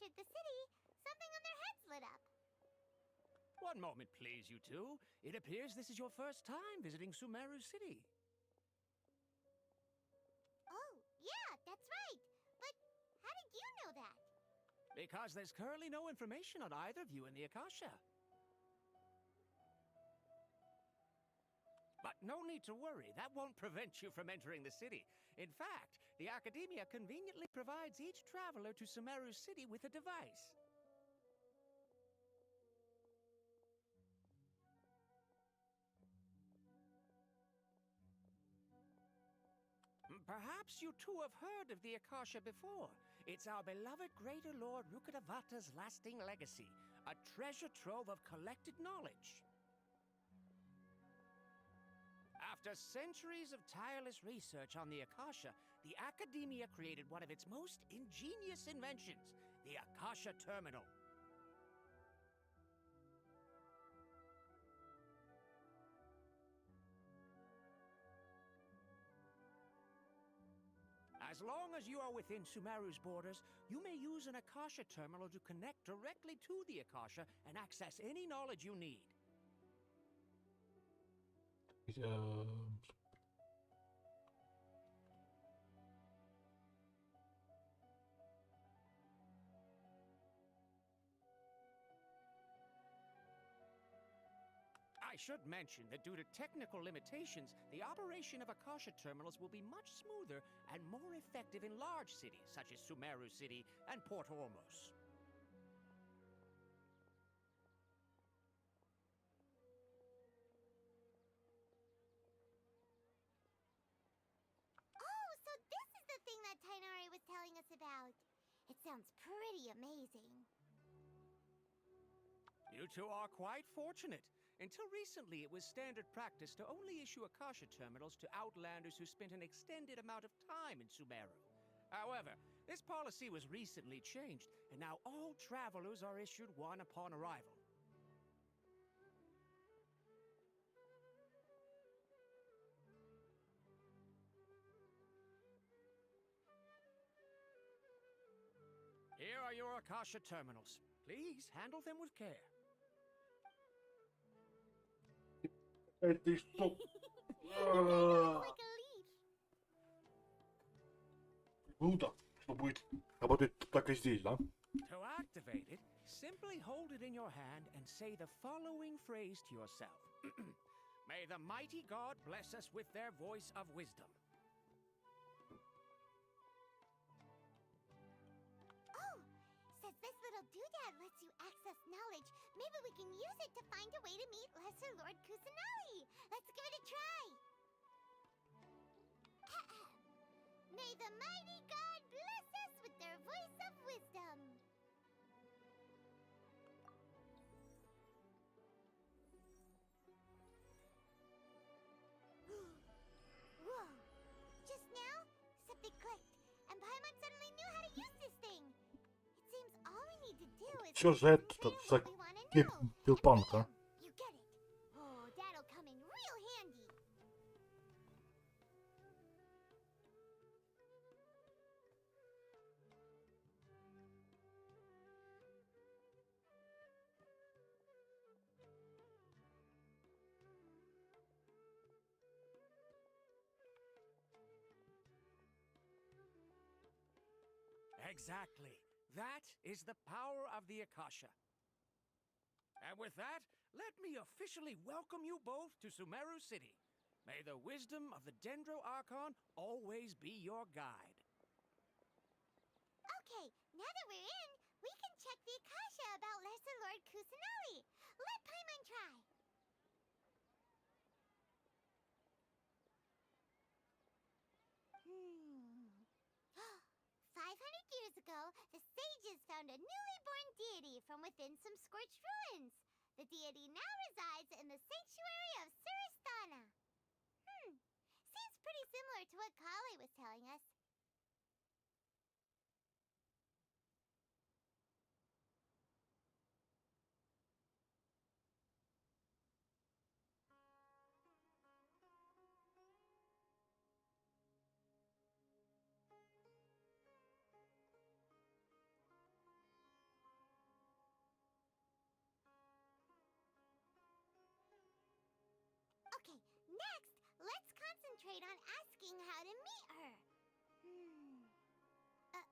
Speaker 3: entered the city, something on their heads lit up.
Speaker 8: One moment, please, you two. It appears this is your first time visiting Sumeru City.
Speaker 3: Oh, yeah, that's right. But how did you know that?
Speaker 8: Because there's currently no information on either of you in the Akasha. But no need to worry, that won't prevent you from entering the city. In fact, the Academia conveniently provides each traveler to Sumeru City with a device. Perhaps you two have heard of the Akasha before. It's our beloved Greater Lord Rukkhadevata's lasting legacy, a treasure trove of collected knowledge. After centuries of tireless research on the Akasha, the Academia created one of its most ingenious inventions, the Akasha Terminal. As long as you are within Sumeru's borders, you may use an Akasha terminal to connect directly to the Akasha and access any knowledge you need. I should mention that due to technical limitations, the operation of Akasha terminals will be much smoother and more effective in large cities such as Sumeru City and Port Ormos.
Speaker 3: Oh, so this is the thing that Tainari was telling us about. It sounds pretty amazing.
Speaker 8: You two are quite fortunate. Until recently, it was standard practice to only issue Akasha terminals to outlanders who spent an extended amount of time in Sumeru. However, this policy was recently changed, and now all travelers are issued one upon arrival. Here are your Akasha terminals. Please handle them with care.
Speaker 4: Это что?
Speaker 3: Like a leaf.
Speaker 4: Круто, что будет работать так и здесь, да?
Speaker 8: To activate it, simply hold it in your hand and say the following phrase to yourself. May the mighty God bless us with their voice of wisdom.
Speaker 3: Oh, says this little doodad lets you access knowledge. Maybe we can use it to find a way to meet Lesser Lord Kusanali. Let's give it a try. May the mighty God bless us with their voice of wisdom. Whoa! Just now, something clicked, and Paimon suddenly knew how to use this thing. It seems all we need to do is
Speaker 4: Что за это
Speaker 3: say
Speaker 4: за
Speaker 3: what we wanna know,
Speaker 4: киберпанк,
Speaker 3: and
Speaker 4: а?
Speaker 3: bam, you get it. Oh, that'll come in real handy.
Speaker 8: Exactly. That is the power of the Akasha. And with that, let me officially welcome you both to Sumeru City. May the wisdom of the Dendro Archon always be your guide.
Speaker 3: Okay, now that we're in, we can check the Akasha about Lesser Lord Kusanali. Let Paimon try. Hmm. 500 years ago, the sages found a newly born deity from within some scorched ruins. The deity now resides in the sanctuary of Suristana. Seems pretty similar to what Kali was telling us. Okay, next, let's concentrate on asking how to meet her. Huh?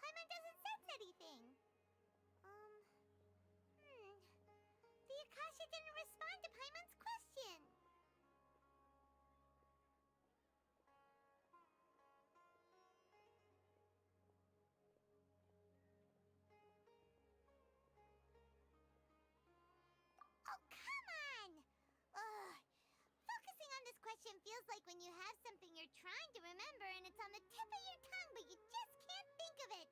Speaker 3: Paimon doesn't sense anything. The Akasha didn't respond to Paimon's question. Oh, come on! Ugh. Focusing on this question feels like when you have something you're trying to remember and it's on the tip of your tongue, but you just can't think of it.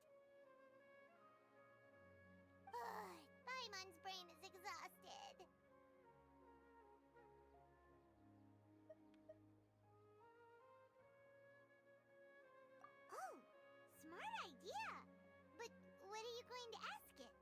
Speaker 3: Ugh. Paimon's brain is exhausted. Oh, smart idea! But what are you going to ask it?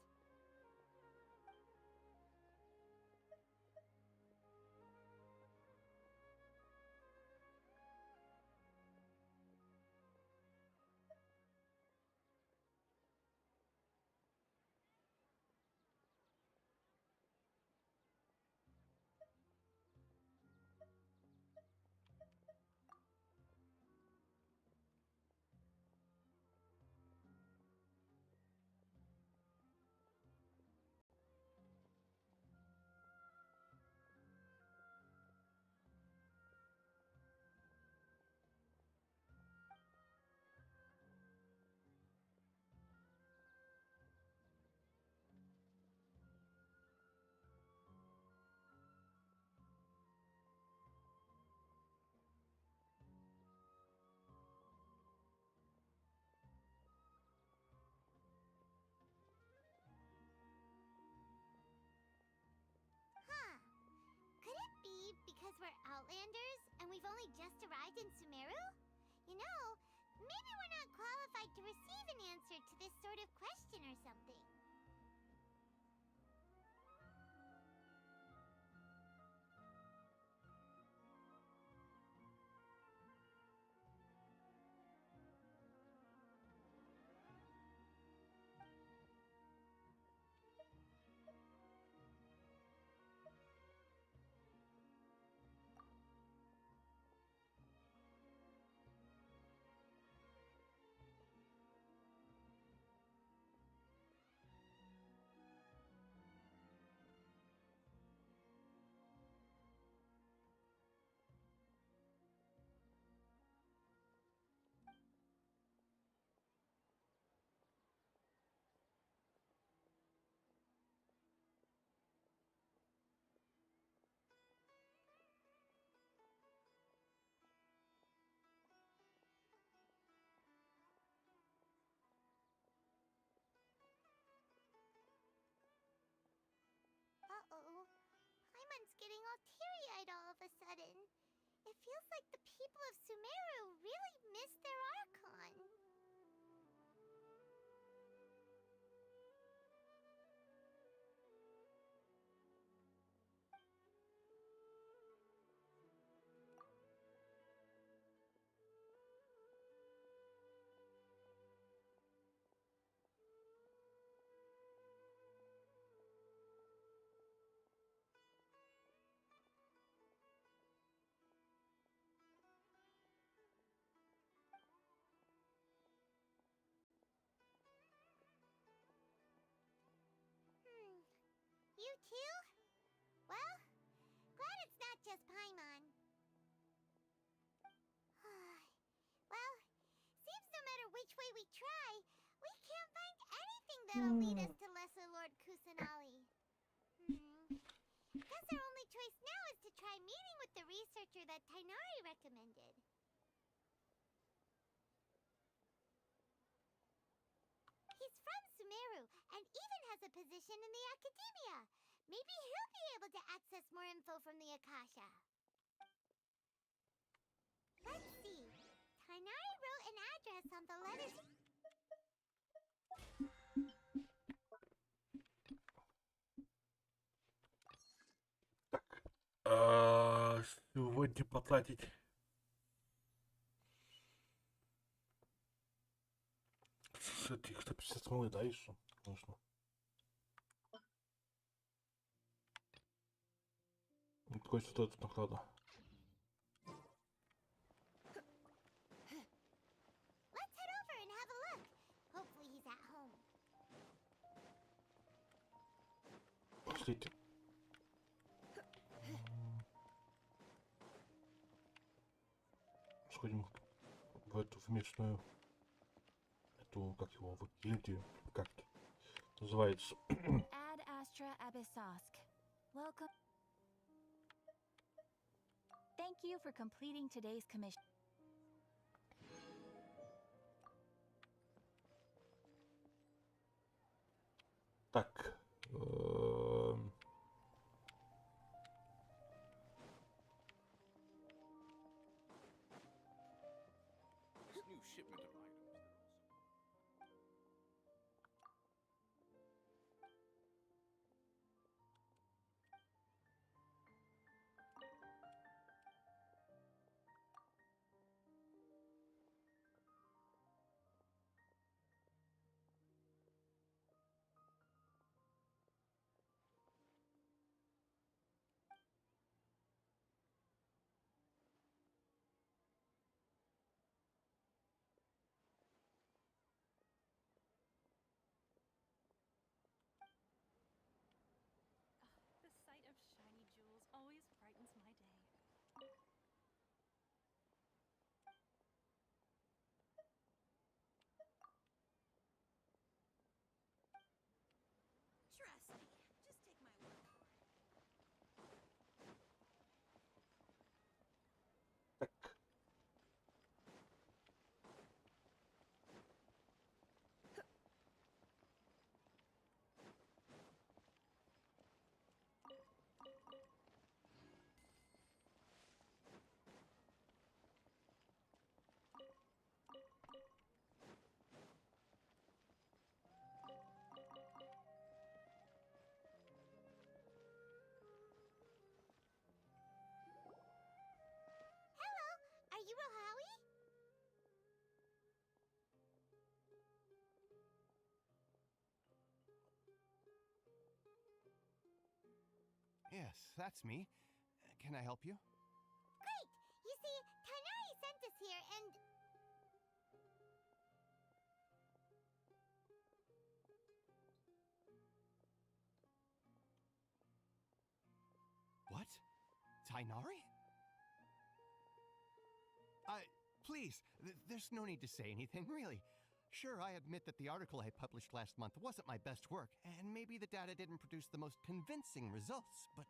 Speaker 3: Huh. Could it be because we're Outlanders and we've only just arrived in Sumeru? You know, maybe we're not qualified to receive an answer to this sort of question or something. Uh-oh. Paimon's getting all teary-eyed all of a sudden. It feels like the people of Sumeru really miss their Archon. You too? Well, glad it's not just Paimon. Well, seems no matter which way we try, we can't find anything that'll lead us to Lesser Lord Kusanali. Guess our only choice now is to try meeting with the researcher that Tainari recommended. He's from Sumeru and even has a position in the academia. Maybe he'll be able to access more info from the Akasha. Let's see. Tainari wrote an address on the letters.
Speaker 4: Сегодня потратить. С этих 150 смолы, да, еще? Конечно. Кое-что тут наклада.
Speaker 3: Let's head over and have a look. Hopefully he's at home.
Speaker 4: Пошлите. Сходим в эту местную, эту, как его, в гильдию, как это называется.
Speaker 2: Ad Astra Abyssosk. Welcome. Thank you for completing today's commission.
Speaker 4: Так.
Speaker 6: This new shipment of items.
Speaker 9: The sight of shiny jewels always brightens my day.
Speaker 10: Trust me. Just take my word for it.
Speaker 4: Так.
Speaker 3: Hello, are you Rohawi?
Speaker 5: Yes, that's me. Can I help you?
Speaker 3: Great! You see, Tainari sent us here and...
Speaker 5: What? Tainari? Please, there's no need to say anything, really. Sure, I admit that the article I published last month wasn't my best work, and maybe the data didn't produce the most convincing results, but...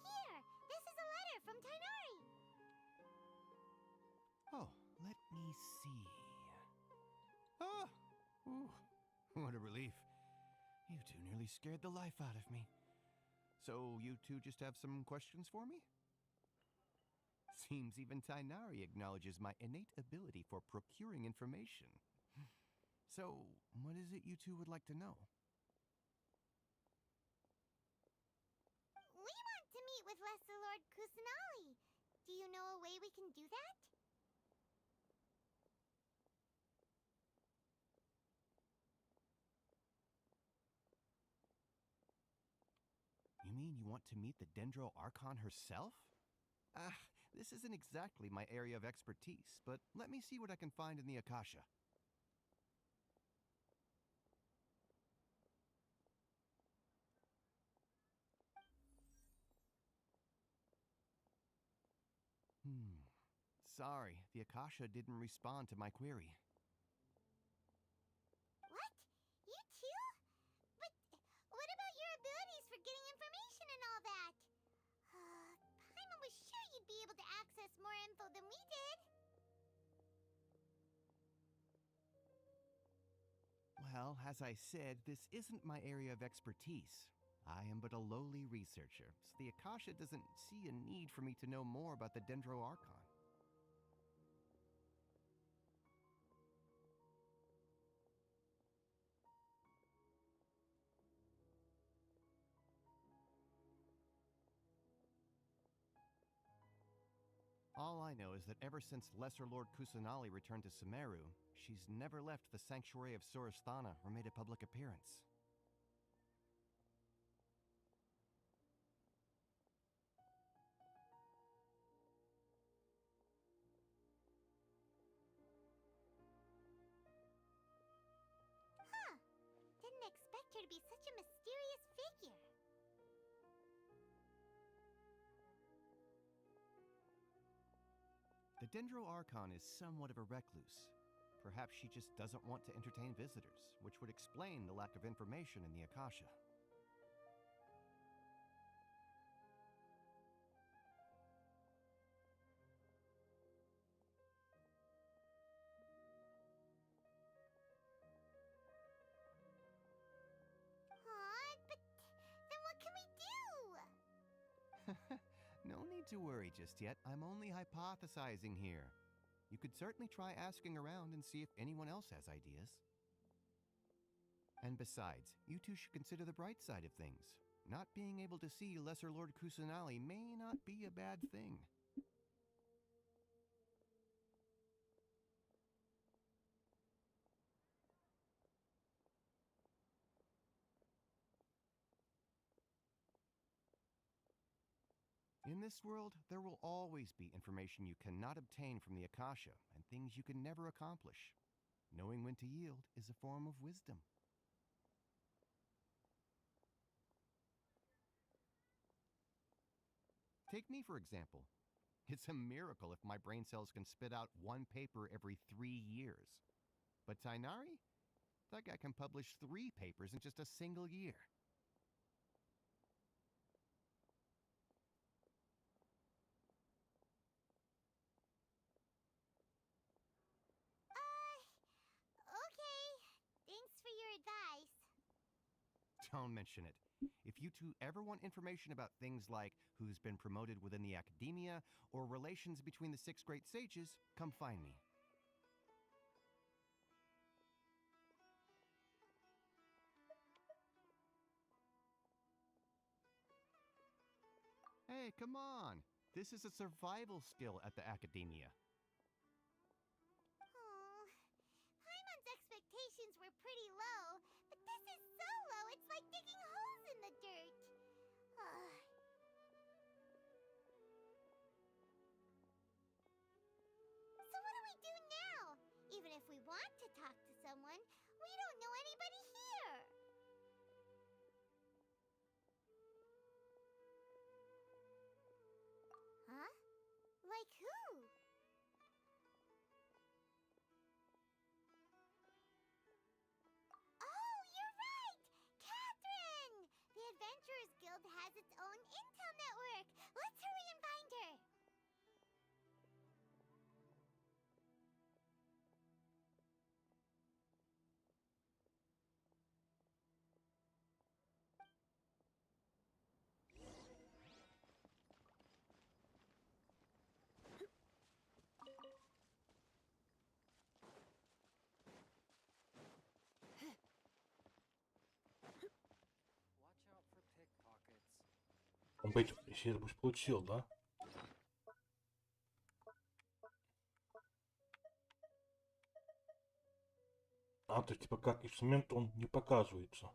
Speaker 3: Here, this is a letter from Tainari.
Speaker 5: Oh, let me see. Ah! Ooh, what a relief. You two nearly scared the life out of me. So, you two just have some questions for me? Seems even Tainari acknowledges my innate ability for procuring information. So, what is it you two would like to know?
Speaker 3: We want to meet with Lesser Lord Kusanali. Do you know a way we can do that?
Speaker 5: You mean you want to meet the Dendro Archon herself? This isn't exactly my area of expertise, but let me see what I can find in the Akasha. Sorry, the Akasha didn't respond to my query.
Speaker 3: What? You too? But what about your abilities for getting information and all that? Paimon was sure you'd be able to access more info than we did.
Speaker 5: Well, as I said, this isn't my area of expertise. I am but a lowly researcher, so the Akasha doesn't see a need for me to know more about the Dendro Archon. All I know is that ever since Lesser Lord Kusanali returned to Sumeru, she's never left the sanctuary of Surasthana or made a public appearance.
Speaker 3: Huh. Didn't expect her to be such a mysterious figure.
Speaker 5: The Dendro Archon is somewhat of a recluse. Perhaps she just doesn't want to entertain visitors, which would explain the lack of information in the Akasha.
Speaker 3: Aw, but then what can we do?
Speaker 5: No need to worry just yet. I'm only hypothesizing here. You could certainly try asking around and see if anyone else has ideas. And besides, you two should consider the bright side of things. Not being able to see Lesser Lord Kusanali may not be a bad thing. In this world, there will always be information you cannot obtain from the Akasha and things you can never accomplish. Knowing when to yield is a form of wisdom. Take me, for example. It's a miracle if my brain cells can spit out one paper every 3 years. But Tainari? That guy can publish 3 papers in just a single year.
Speaker 3: Okay. Thanks for your advice.
Speaker 5: Don't mention it. If you two ever want information about things like who's been promoted within the academia or relations between the 6 great sages, come find me. Hey, come on! This is a survival skill at the academia.
Speaker 3: Oh, Paimon's expectations were pretty low, but this is so low it's like digging holes in the dirt. So what do we do now? Even if we want to talk to someone, we don't know anybody here. Huh? Like who? Oh, you're right! Catherine! The Adventurers Guild has its own intel network. Let's hurry and find her.
Speaker 4: Он быть сервис получил, да? А, то есть, типа, как инструмент он не показывается.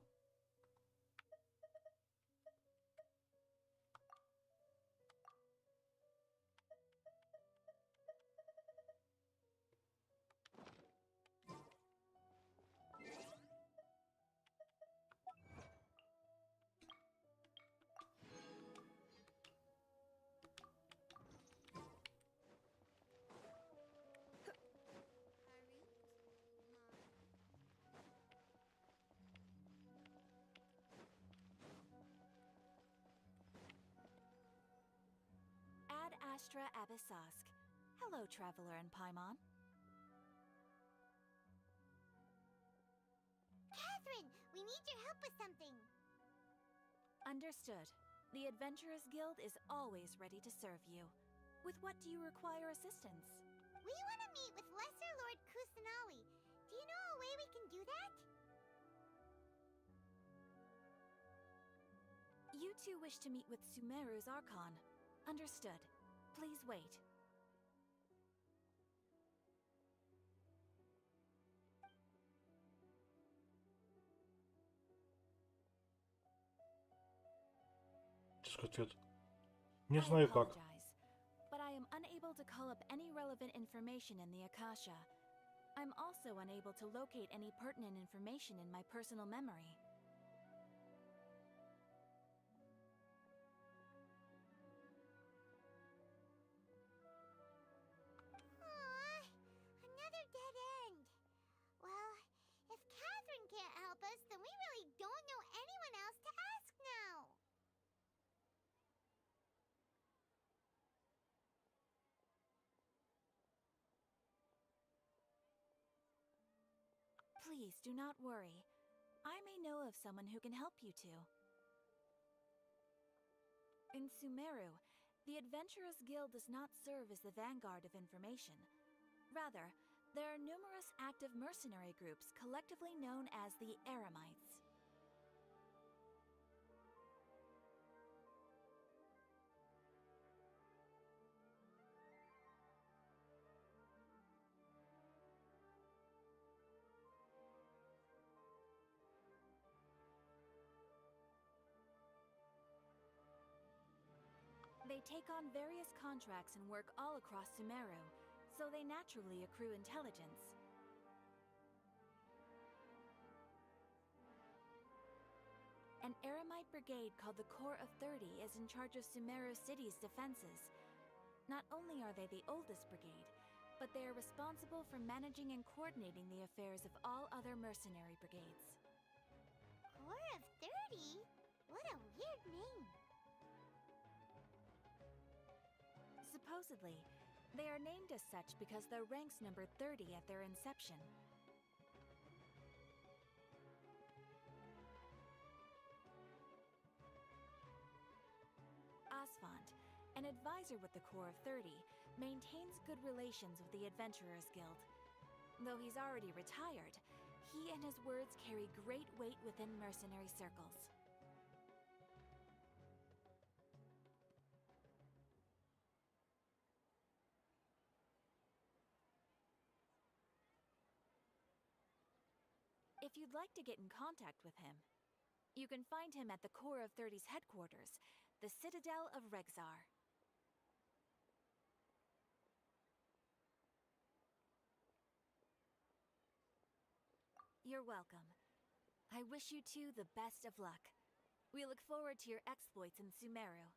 Speaker 2: Ad Astra Abyssask. Hello, traveler in Paimon.
Speaker 3: Catherine, we need your help with something.
Speaker 2: Understood. The Adventurers Guild is always ready to serve you. With what do you require assistance?
Speaker 3: We want to meet with Lesser Lord Kusanali. Do you know a way we can do that?
Speaker 2: You two wish to meet with Sumeru's Archon. Understood. Please wait.
Speaker 4: сказать это. Не знаю как.
Speaker 2: apologize, but I am unable to call up any relevant information in the Akasha. I'm also unable to locate any pertinent information in my personal memory.
Speaker 3: Aw, another dead end. Well, if Catherine can't help us, then we really don't know anyone else to ask now.
Speaker 2: Please do not worry. I may know of someone who can help you two. In Sumeru, the Adventurers Guild does not serve as the vanguard of information. Rather, there are numerous active mercenary groups collectively known as the Eremites. They take on various contracts and work all across Sumeru, so they naturally accrue intelligence. An Eremite brigade called the Corps of 30 is in charge of Sumeru City's defenses. Not only are they the oldest brigade, but they are responsible for managing and coordinating the affairs of all other mercenary brigades.
Speaker 3: Corps of 30? What a weird name.
Speaker 2: Supposedly, they are named as such because their ranks numbered 30 at their inception. Asfand, an advisor with the Corps of 30, maintains good relations with the Adventurers Guild. Though he's already retired, he and his words carry great weight within mercenary circles. If you'd like to get in contact with him, you can find him at the Corps of 30's headquarters, the Citadel of Rexar. You're welcome. I wish you two the best of luck. We look forward to your exploits in Sumeru.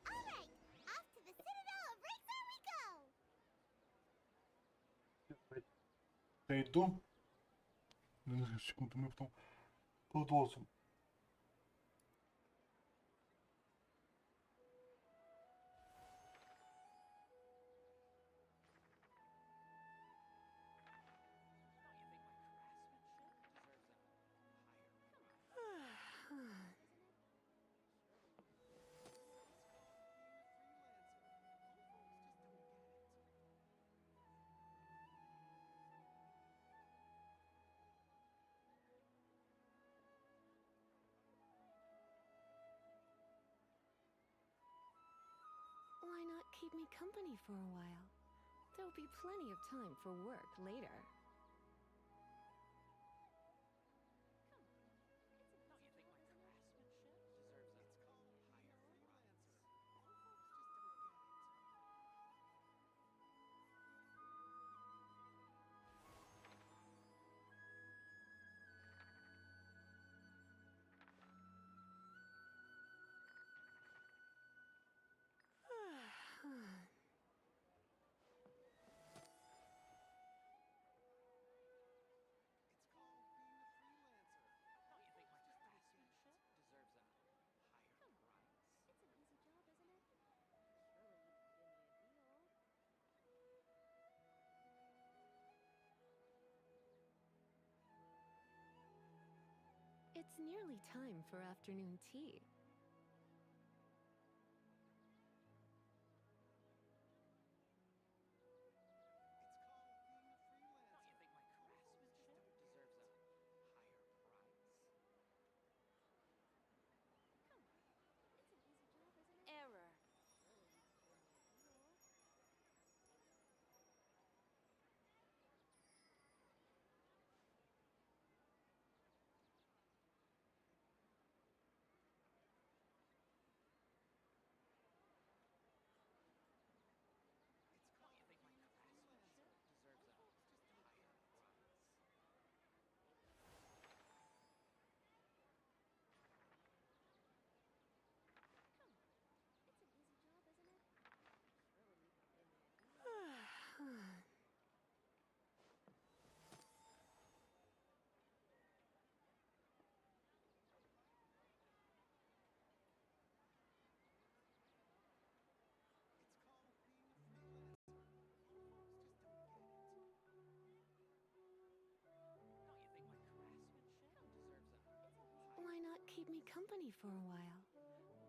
Speaker 3: All right, off to the Citadel of Rexar we go.
Speaker 4: Я иду. На несколько секунд, мы потом продолжим.
Speaker 1: Why not keep me company for a while? There'll be plenty of time for work later. It's nearly time for afternoon tea.
Speaker 2: Error.
Speaker 1: keep me company for a while.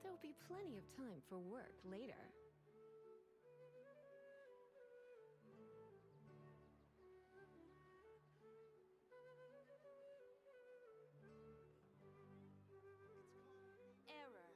Speaker 1: There'll be plenty of time for work later.
Speaker 10: Error.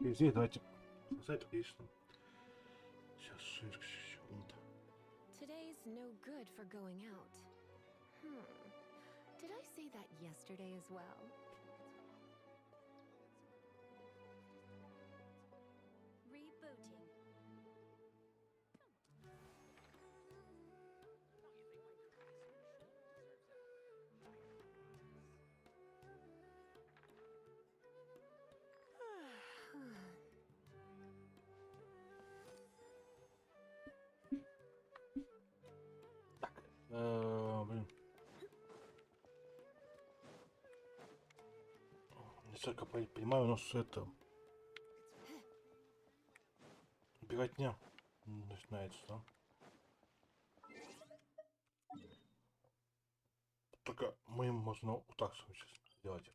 Speaker 4: Здесь давайте сайт пишем. Сейчас 6 секунд.
Speaker 1: Today's no good for going out. Did I say that yesterday as well?
Speaker 10: Rebooting.
Speaker 4: Блин. Насколько понимаю, у нас это беготня начинается, да? Только мы можно вот так сейчас сделать.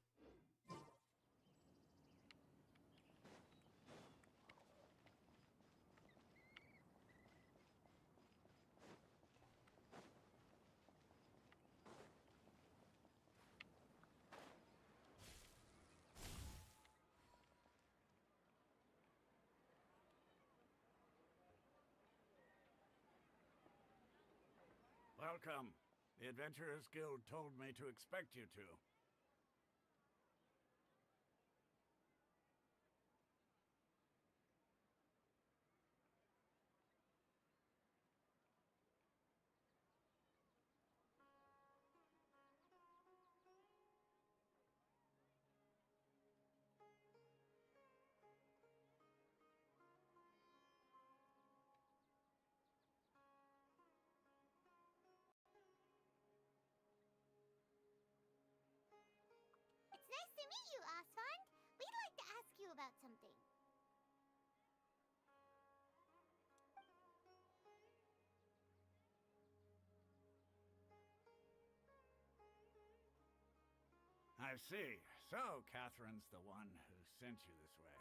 Speaker 6: Welcome. The Adventurers Guild told me to expect you to.
Speaker 3: It's nice to meet you, Asfand. We'd like to ask you about something.
Speaker 6: I see. So, Catherine's the one who sent you this way.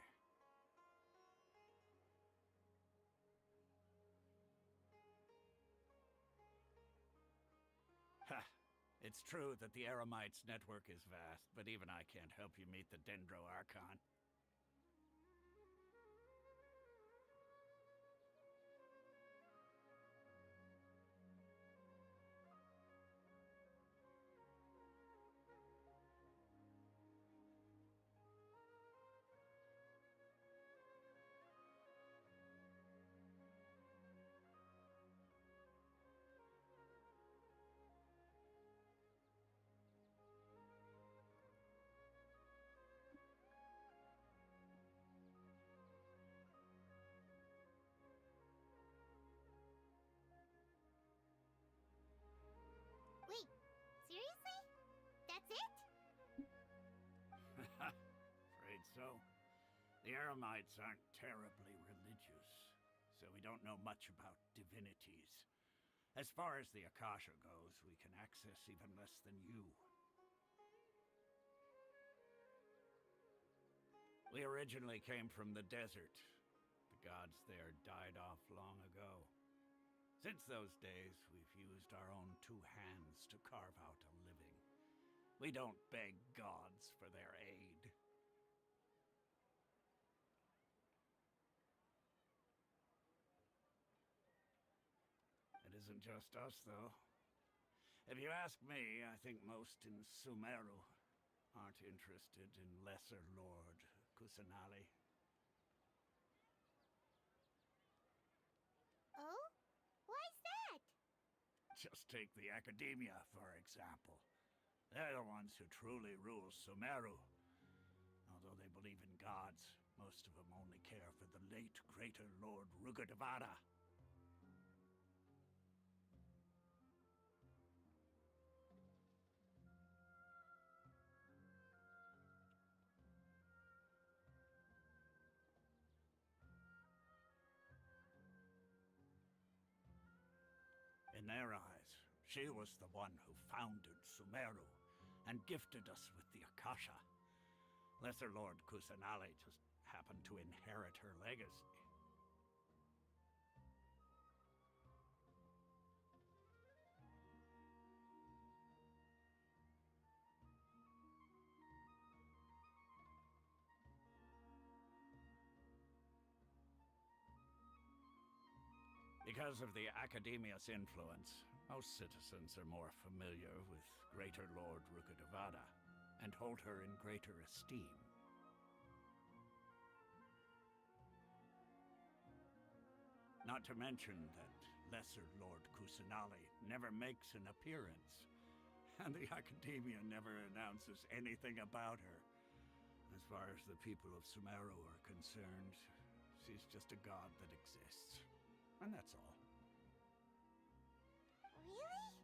Speaker 6: Ha! It's true that the Eremites' network is vast, but even I can't help you meet the Dendro Archon.
Speaker 3: Wait, seriously? That's it?
Speaker 6: Afraid so. The Eremites aren't terribly religious, so we don't know much about divinities. As far as the Akasha goes, we can access even less than you. We originally came from the desert. The gods there died off long ago. Since those days, we've used our own two hands to carve out a living. We don't beg gods for their aid. It isn't just us, though. If you ask me, I think most in Sumeru aren't interested in Lesser Lord Kusanali.
Speaker 3: Oh? Why's that?
Speaker 6: Just take the Academia, for example. They're the ones who truly rule Sumeru. Although they believe in gods, most of them only care for the late Greater Lord Rugadavada. In their eyes, she was the one who founded Sumeru and gifted us with the Akasha. Lesser Lord Kusanali just happened to inherit her legacy. Because of the Academia's influence, most citizens are more familiar with Greater Lord Rugadavada and hold her in greater esteem. Not to mention that Lesser Lord Kusanali never makes an appearance, and the Academia never announces anything about her. As far as the people of Sumeru are concerned, she's just a god that exists. And that's all.
Speaker 3: Really?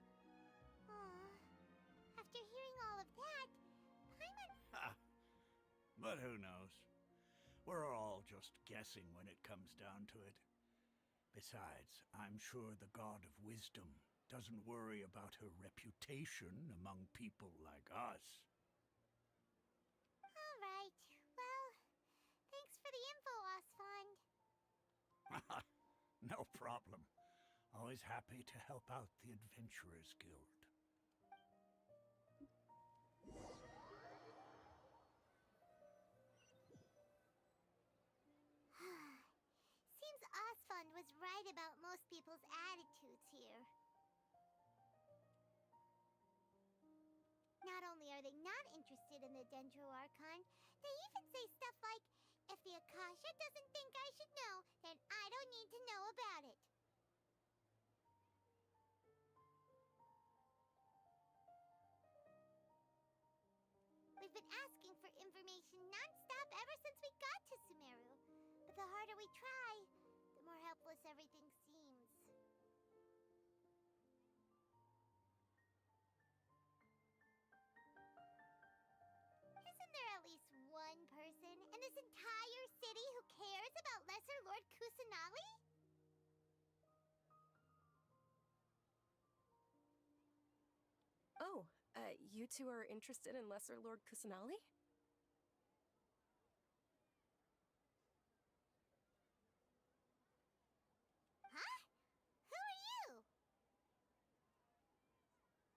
Speaker 3: Aw. After hearing all of that,
Speaker 6: Ha! But who knows? We're all just guessing when it comes down to it. Besides, I'm sure the god of wisdom doesn't worry about her reputation among people like us.
Speaker 3: All right. Well, thanks for the info, Osfond.
Speaker 6: No problem. Always happy to help out the Adventurers Guild.
Speaker 3: Seems Osfond was right about most people's attitudes here. Not only are they not interested in the Dendro Archon, they even say stuff like, if the Akasha doesn't think I should know, then I don't need to know about it. We've been asking for information non-stop ever since we got to Sumeru. But the harder we try, the more helpless everything seems. Isn't there at least one person in this entire city who cares about Lesser Lord Kusanali?
Speaker 11: Oh, you two are interested in Lesser Lord Kusanali?
Speaker 3: Huh? Who are you?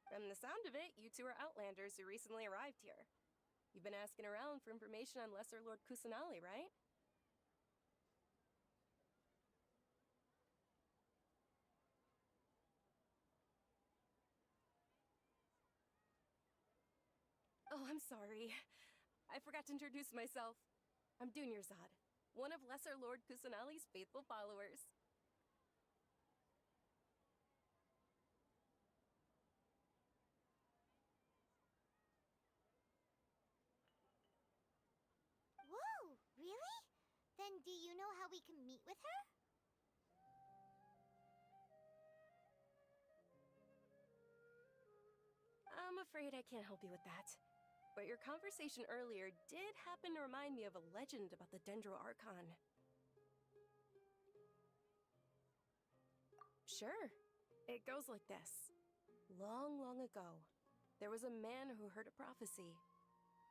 Speaker 11: From the sound of it, you two are Outlanders who recently arrived here. You've been asking around for information on Lesser Lord Kusanali, right? Oh, I'm sorry. I forgot to introduce myself. I'm Dunyarzad, one of Lesser Lord Kusanali's faithful followers.
Speaker 3: Whoa, really? Then do you know how we can meet with her?
Speaker 11: I'm afraid I can't help you with that. But your conversation earlier did happen to remind me of a legend about the Dendro Archon. Sure. It goes like this. Long, long ago, there was a man who heard a prophecy.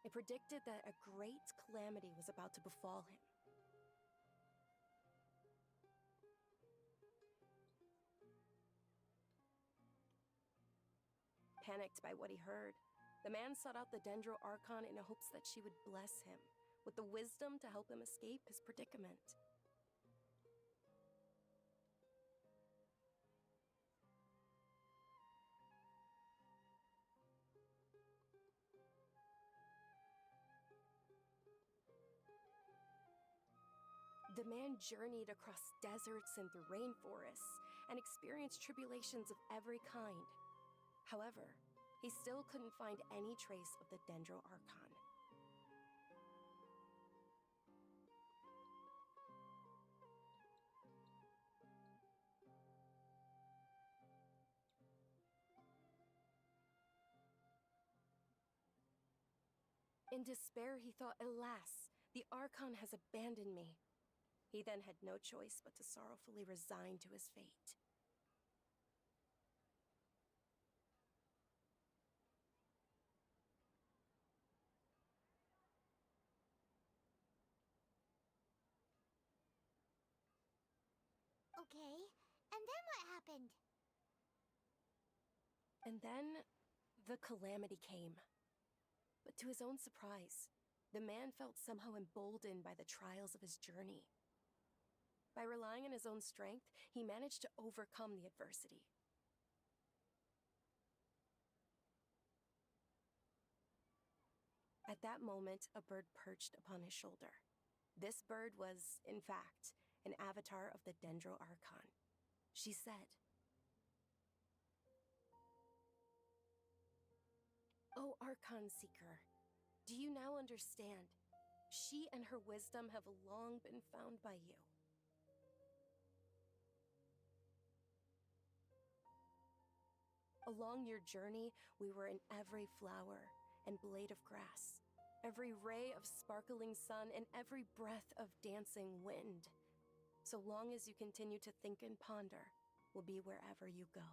Speaker 11: It predicted that a great calamity was about to befall him. Panicked by what he heard, the man sought out the Dendro Archon in hopes that she would bless him with the wisdom to help him escape his predicament. The man journeyed across deserts and through rainforests and experienced tribulations of every kind. However, he still couldn't find any trace of the Dendro Archon. In despair, he thought, alas, the Archon has abandoned me. He then had no choice but to sorrowfully resign to his fate.
Speaker 3: Okay, and then what happened?
Speaker 11: And then, the calamity came. But to his own surprise, the man felt somehow emboldened by the trials of his journey. By relying on his own strength, he managed to overcome the adversity. At that moment, a bird perched upon his shoulder. This bird was, in fact, an avatar of the Dendro Archon. She said, "O Archon Seeker, do you now understand? She and her wisdom have long been found by you. Along your journey, we were in every flower and blade of grass, every ray of sparkling sun, and every breath of dancing wind. So long as you continue to think and ponder, we'll be wherever you go."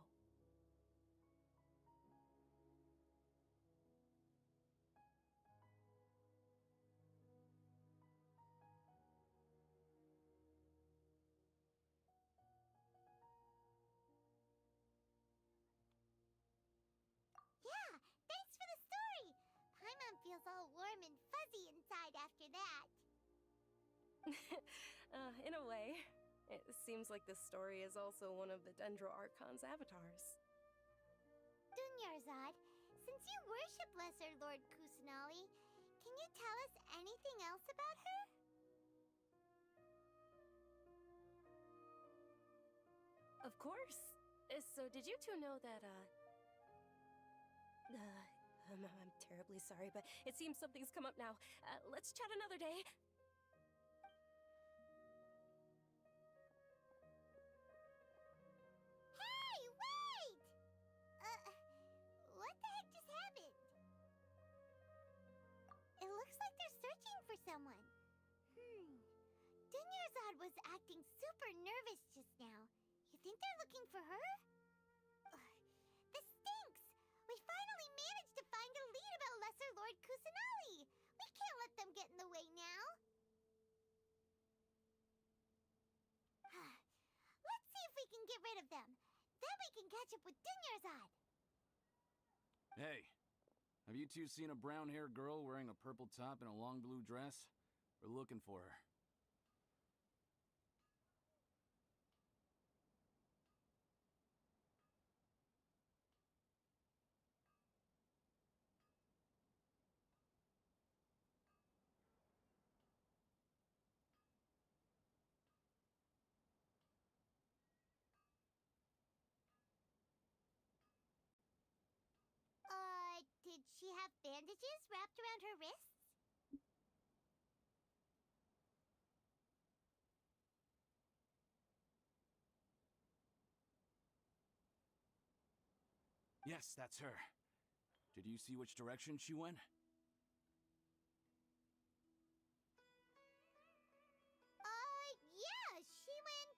Speaker 3: Yeah, thanks for the story. Paimon feels all warm and fuzzy inside after that.
Speaker 11: In a way, it seems like this story is also one of the Dendro Archon's avatars.
Speaker 3: Dunyarzad, since you worship Lesser Lord Kusanali, can you tell us anything else about her?
Speaker 11: Of course. So did you two know that, I'm terribly sorry, but it seems something's come up now. Let's chat another day.
Speaker 3: Hey, wait! What the heck just happened? It looks like they're searching for someone. Dunyarzad was acting super nervous just now. You think they're looking for her? This stinks! We finally managed to find a lead about Lesser Lord Kusanali! We can't let them get in the way now! Let's see if we can get rid of them. Then we can catch up with Dunyarzad!
Speaker 12: Hey, have you two seen a brown-haired girl wearing a purple top and a long blue dress? We're looking for her.
Speaker 3: Did she have bandages wrapped around her wrists?
Speaker 12: Yes, that's her. Did you see which direction she went?
Speaker 3: Yeah, she went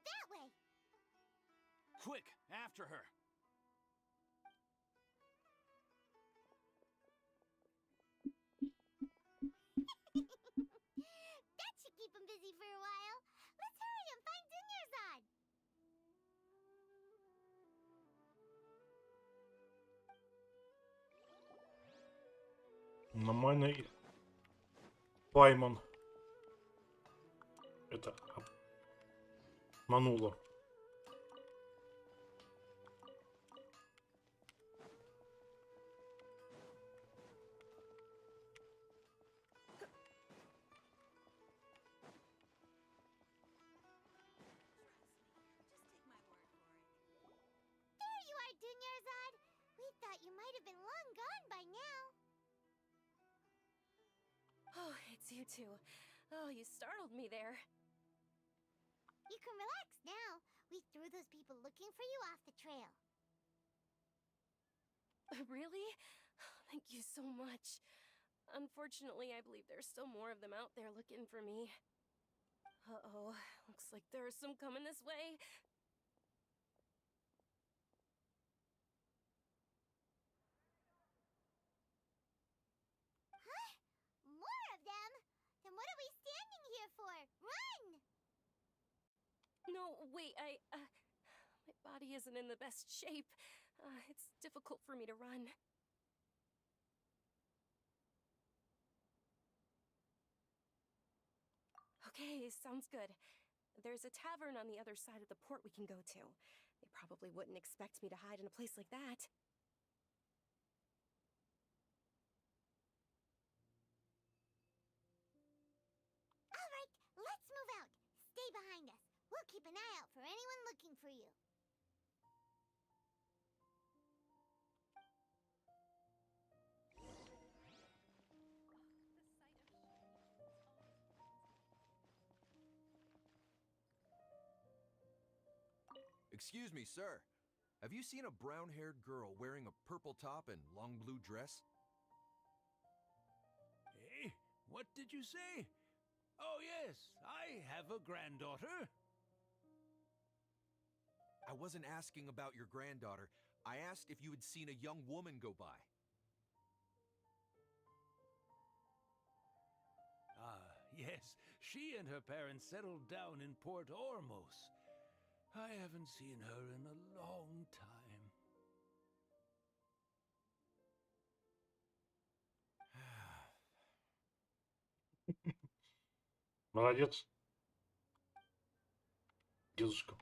Speaker 3: that way.
Speaker 12: Quick, after her!
Speaker 3: That should keep him busy for a while. Let's hurry and find Dunyarzad.
Speaker 4: Нормально. Пайман. Это обмануло.
Speaker 3: thought you might have been long gone by now.
Speaker 11: Oh, it's you two. Oh, you startled me there.
Speaker 3: You can relax now. We threw those people looking for you off the trail.
Speaker 11: Really? Thank you so much. Unfortunately, I believe there's still more of them out there looking for me. Uh-oh, looks like there's some coming this way.
Speaker 3: Huh? More of them? Then what are we standing here for? Run!
Speaker 11: No, wait, my body isn't in the best shape. It's difficult for me to run. Okay, sounds good. There's a tavern on the other side of the port we can go to. They probably wouldn't expect me to hide in a place like that.
Speaker 3: All right, let's move out. Stay behind us. We'll keep an eye out for anyone looking for you.
Speaker 13: Excuse me, sir. Have you seen a brown-haired girl wearing a purple top and long blue dress?
Speaker 8: Hey, what did you say? Oh, yes, I have a granddaughter.
Speaker 13: I wasn't asking about your granddaughter. I asked if you had seen a young woman go by.
Speaker 8: Yes, she and her parents settled down in Port Ormos. I haven't seen her in a long time.
Speaker 4: Молодец. Дедушка.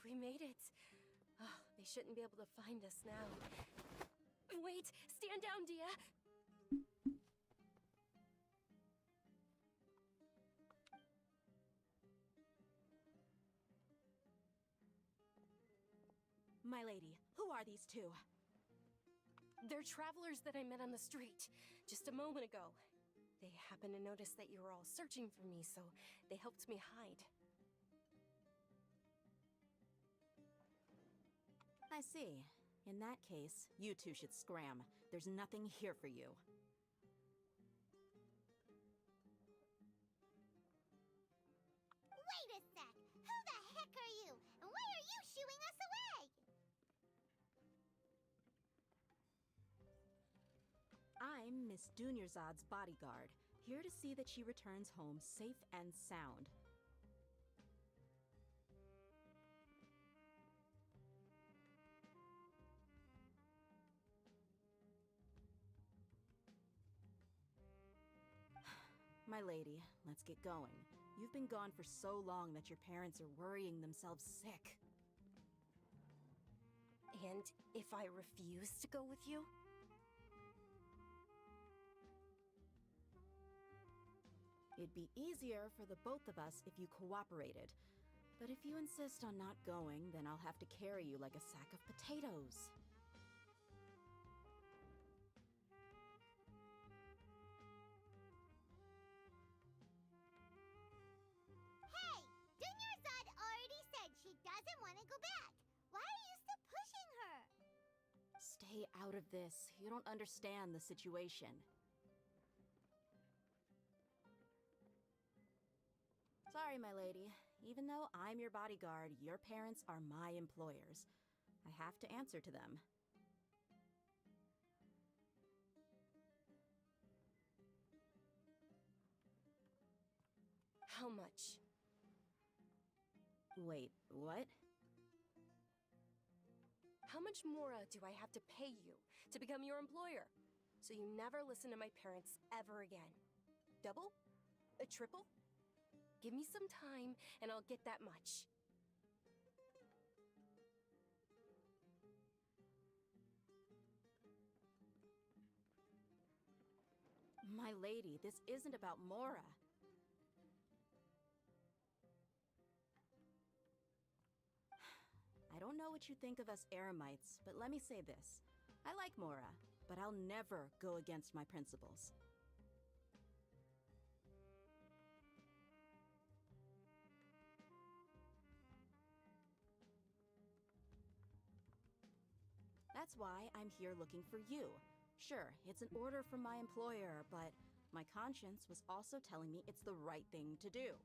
Speaker 11: We made it. Oh, they shouldn't be able to find us now. Wait, stand down, Dia.
Speaker 14: My lady, who are these two?
Speaker 11: They're travelers that I met on the street just a moment ago. They happened to notice that you were all searching for me, so they helped me hide.
Speaker 14: I see. In that case, you two should scram. There's nothing here for you.
Speaker 3: Wait a sec! Who the heck are you? And why are you shooing us away?
Speaker 14: I'm Miss Dunyarzad's bodyguard, here to see that she returns home safe and sound. My lady, let's get going. You've been gone for so long that your parents are worrying themselves sick.
Speaker 11: And if I refuse to go with you?
Speaker 14: It'd be easier for the both of us if you cooperated. But if you insist on not going, then I'll have to carry you like a sack of potatoes.
Speaker 3: Hey! Dunyarzad already said she doesn't want to go back. Why are you still pushing her?
Speaker 14: Stay out of this. You don't understand the situation. Sorry, my lady. Even though I'm your bodyguard, your parents are my employers. I have to answer to them.
Speaker 11: How much?
Speaker 14: Wait, what?
Speaker 11: How much more do I have to pay you to become your employer? So you never listen to my parents ever again. Double? A triple? Give me some time and I'll get that much.
Speaker 14: My lady, this isn't about Mora. I don't know what you think of us Eremites, but let me say this. I like Mora, but I'll never go against my principles. That's why I'm here looking for you. Sure, it's an order from my employer, but my conscience was also telling me it's the right thing to do.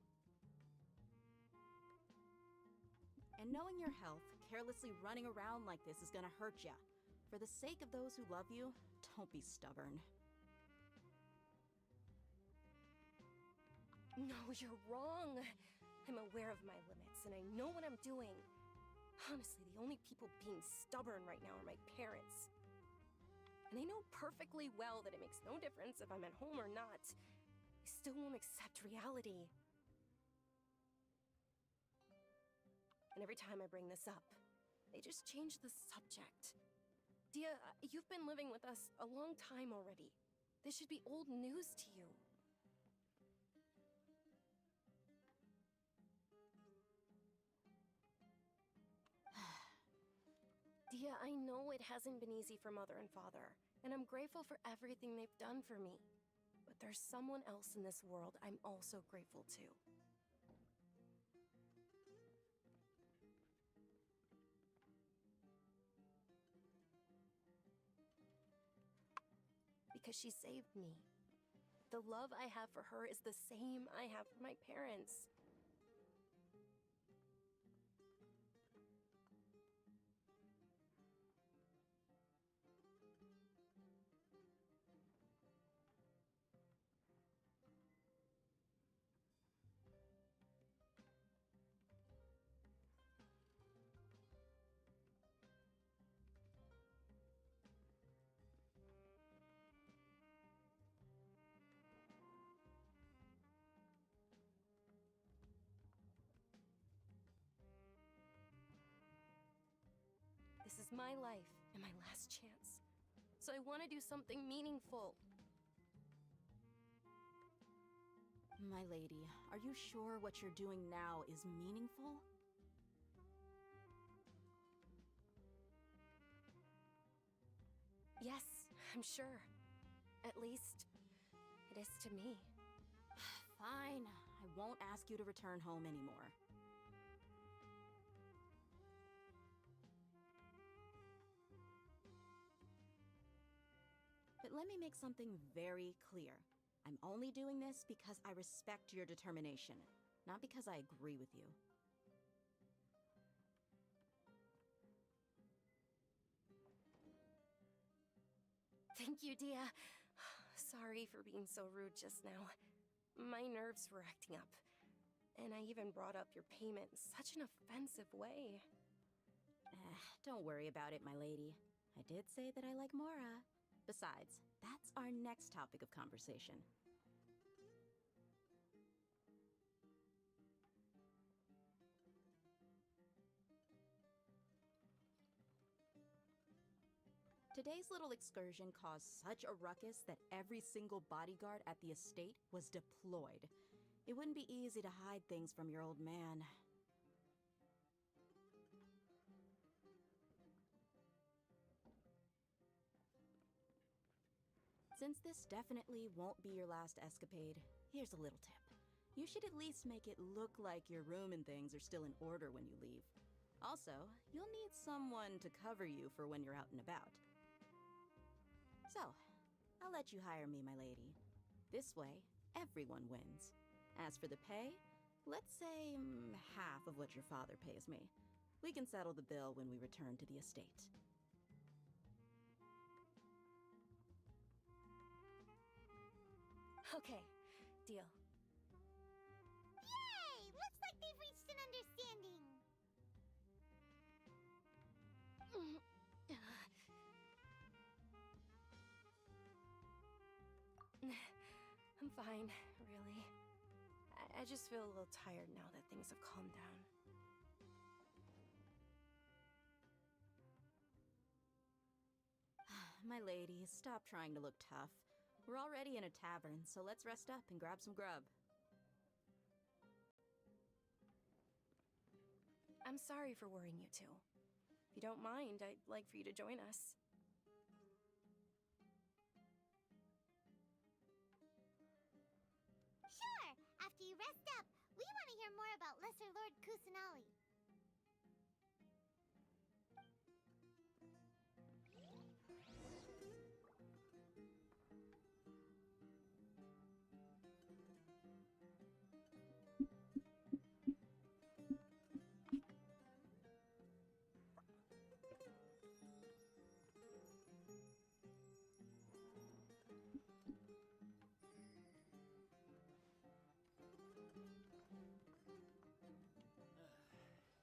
Speaker 14: And knowing your health, carelessly running around like this is gonna hurt ya. For the sake of those who love you, don't be stubborn.
Speaker 11: No, you're wrong. I'm aware of my limits and I know what I'm doing. Honestly, the only people being stubborn right now are my parents. And I know perfectly well that it makes no difference if I'm at home or not. I still won't accept reality. And every time I bring this up, they just change the subject. Dia, you've been living with us a long time already. This should be old news to you. Dia, I know it hasn't been easy for Mother and Father, and I'm grateful for everything they've done for me. But there's someone else in this world I'm also grateful to. Because she saved me. The love I have for her is the same I have for my parents. This is my life and my last chance. So I want to do something meaningful.
Speaker 14: My lady, are you sure what you're doing now is meaningful?
Speaker 11: Yes, I'm sure. At least, it is to me.
Speaker 14: Fine. I won't ask you to return home anymore. But let me make something very clear. I'm only doing this because I respect your determination, not because I agree with you.
Speaker 11: Thank you, Dia. Sorry for being so rude just now. My nerves were acting up. And I even brought up your payment in such an offensive way.
Speaker 14: Don't worry about it, my lady. I did say that I like Mora. Besides, that's our next topic of conversation. Today's little excursion caused such a ruckus that every single bodyguard at the estate was deployed. It wouldn't be easy to hide things from your old man. Since this definitely won't be your last escapade, here's a little tip. You should at least make it look like your room and things are still in order when you leave. Also, you'll need someone to cover you for when you're out and about. So, I'll let you hire me, my lady. This way, everyone wins. As for the pay, let's say half of what your father pays me. We can settle the bill when we return to the estate.
Speaker 11: Okay, deal.
Speaker 3: misunderstanding.
Speaker 11: I'm fine, really. I just feel a little tired now that things have calmed down.
Speaker 14: My lady, stop trying to look tough. We're already in a tavern, so let's rest up and grab some grub.
Speaker 11: I'm sorry for worrying you two. If you don't mind, I'd like for you to join us.
Speaker 3: Sure! After you rest up, we want to hear more about Lesser Lord Kusanali.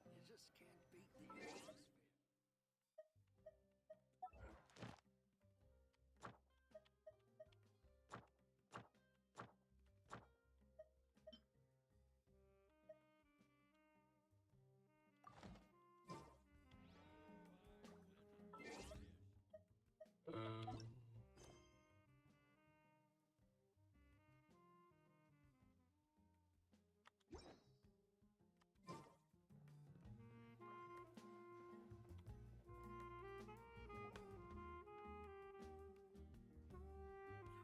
Speaker 6: You just can't beat the atmosphere.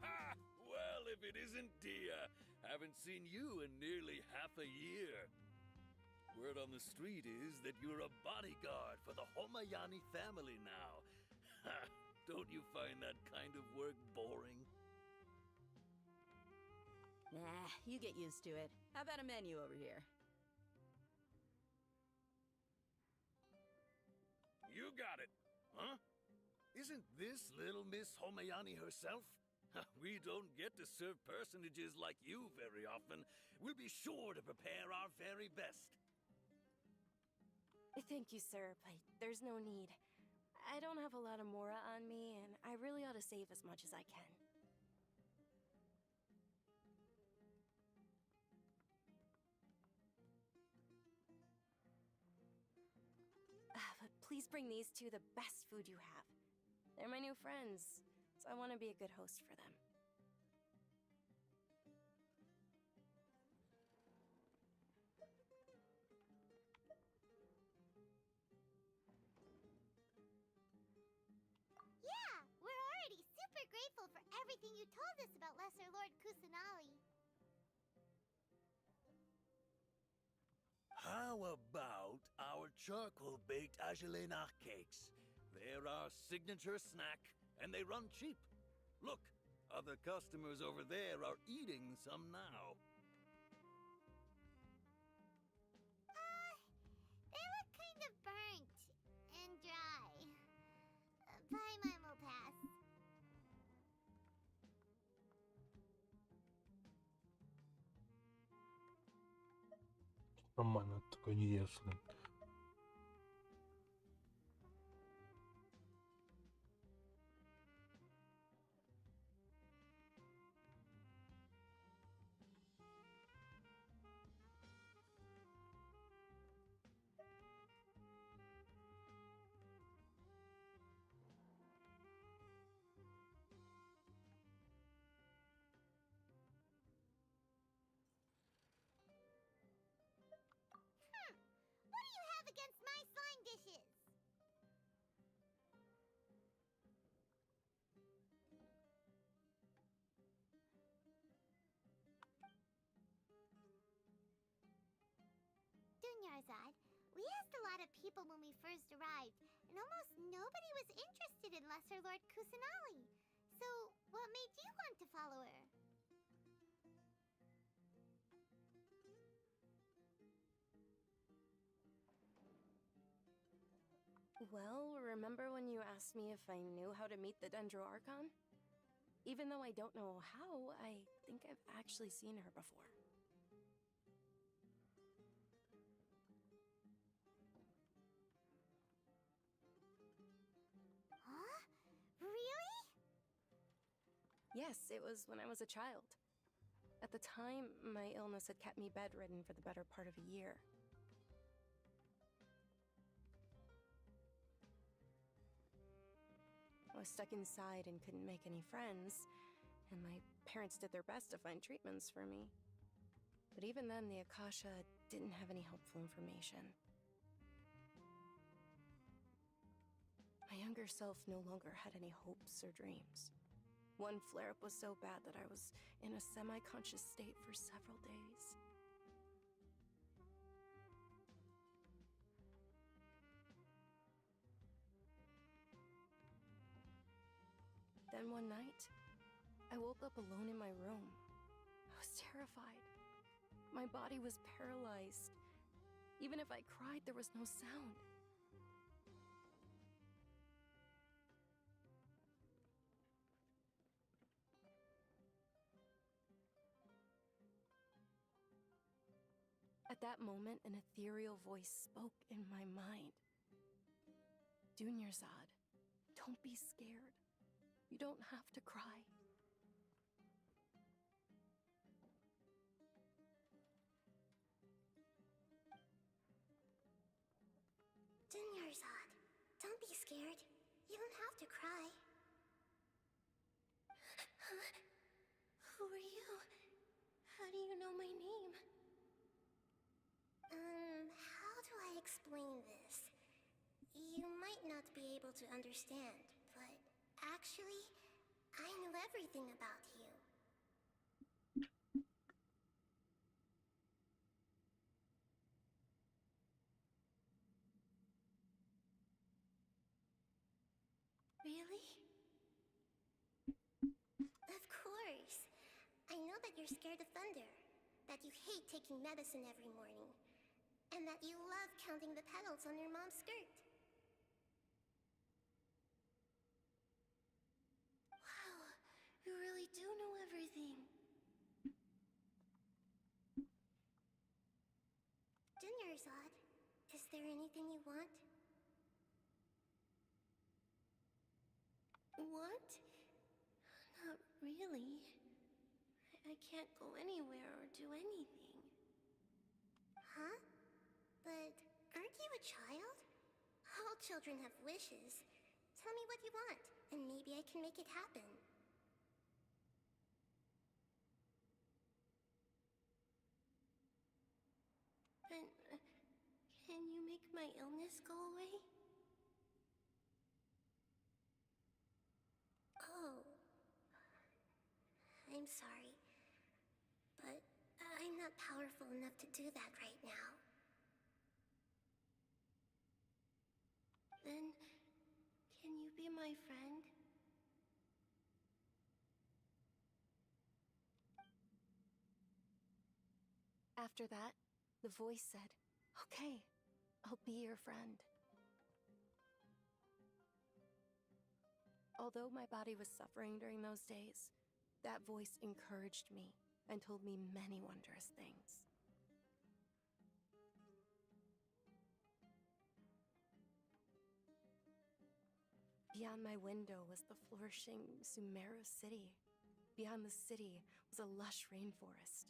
Speaker 12: Ha! Well, if it isn't Dia. Haven't seen you in nearly half a year. Word on the street is that you're a bodyguard for the Homayani family now. Ha! Don't you find that kind of work boring?
Speaker 14: Nah, you get used to it. How about a menu over here?
Speaker 12: You got it, huh? Isn't this little Miss Homayani herself? We don't get to serve personages like you very often. We'll be sure to prepare our very best.
Speaker 11: Thank you, sir, but there's no need. I don't have a lot of Mora on me, and I really ought to save as much as I can. But please bring these two the best food you have. They're my new friends, so I want to be a good host for them.
Speaker 3: Yeah, we're already super grateful for everything you told us about Lesser Lord Kusanali.
Speaker 12: How about our charcoal-baked Agelena cakes? They're our signature snack, and they run cheap. Look, other customers over there are eating some now.
Speaker 3: They look kind of burnt and dry. Paimon will pass.
Speaker 4: Нормально, такой не ешь.
Speaker 3: What do you have against my slime dishes? Dunyarzad, we asked a lot of people when we first arrived, and almost nobody was interested in Lesser Lord Kusanali. So, what made you want to follow her?
Speaker 11: Well, remember when you asked me if I knew how to meet the Dendro Archon? Even though I don't know how, I think I've actually seen her before. Yes, it was when I was a child. At the time, my illness had kept me bedridden for the better part of a year. I was stuck inside and couldn't make any friends, and my parents did their best to find treatments for me. But even then, the Akasha didn't have any helpful information. My younger self no longer had any hopes or dreams. One flare-up was so bad that I was in a semi-conscious state for several days. Then one night, I woke up alone in my room. I was terrified. My body was paralyzed. Even if I cried, there was no sound. At that moment, an ethereal voice spoke in my mind. Dunyarzad, don't be scared. You don't have to cry.
Speaker 3: Dunyarzad, don't be scared. You don't have to cry. Huh? Who are you? How do you know my name? How do I explain this? You might not be able to understand, but actually, I know everything about you. Really? Of course. I know that you're scared of thunder, that you hate taking medicine every morning, and that you love counting the petals on your mom's skirt. Wow, you really do know everything. Dunyarzad, is there anything you want? What? Not really. I can't go anywhere or do anything. Huh? But aren't you a child? All children have wishes. Tell me what you want, and maybe I can make it happen. And can you make my illness go away? Oh. I'm sorry. But I'm not powerful enough to do that right now. Then, can you be my friend?
Speaker 11: After that, the voice said, "Okay, I'll be your friend." Although my body was suffering during those days, that voice encouraged me and told me many wondrous things. Beyond my window was the flourishing Sumeru city. Beyond the city was a lush rainforest.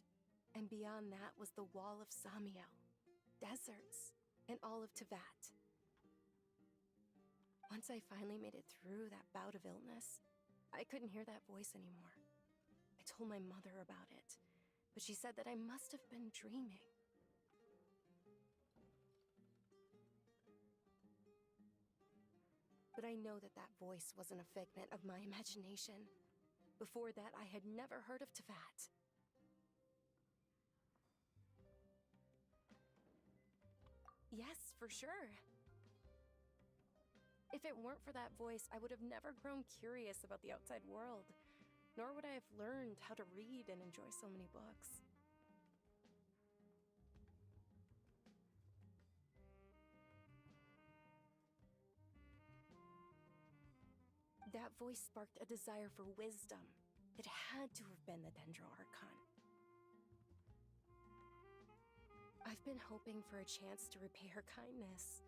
Speaker 11: And beyond that was the wall of Samiel, deserts, and all of Teyvat. Once I finally made it through that bout of illness, I couldn't hear that voice anymore. I told my mother about it, but she said that I must have been dreaming. But I know that that voice wasn't a figment of my imagination. Before that, I had never heard of Teyvat. Yes, for sure. If it weren't for that voice, I would have never grown curious about the outside world, nor would I have learned how to read and enjoy so many books. That voice sparked a desire for wisdom. It had to have been the Dendro Archon. I've been hoping for a chance to repay her kindness.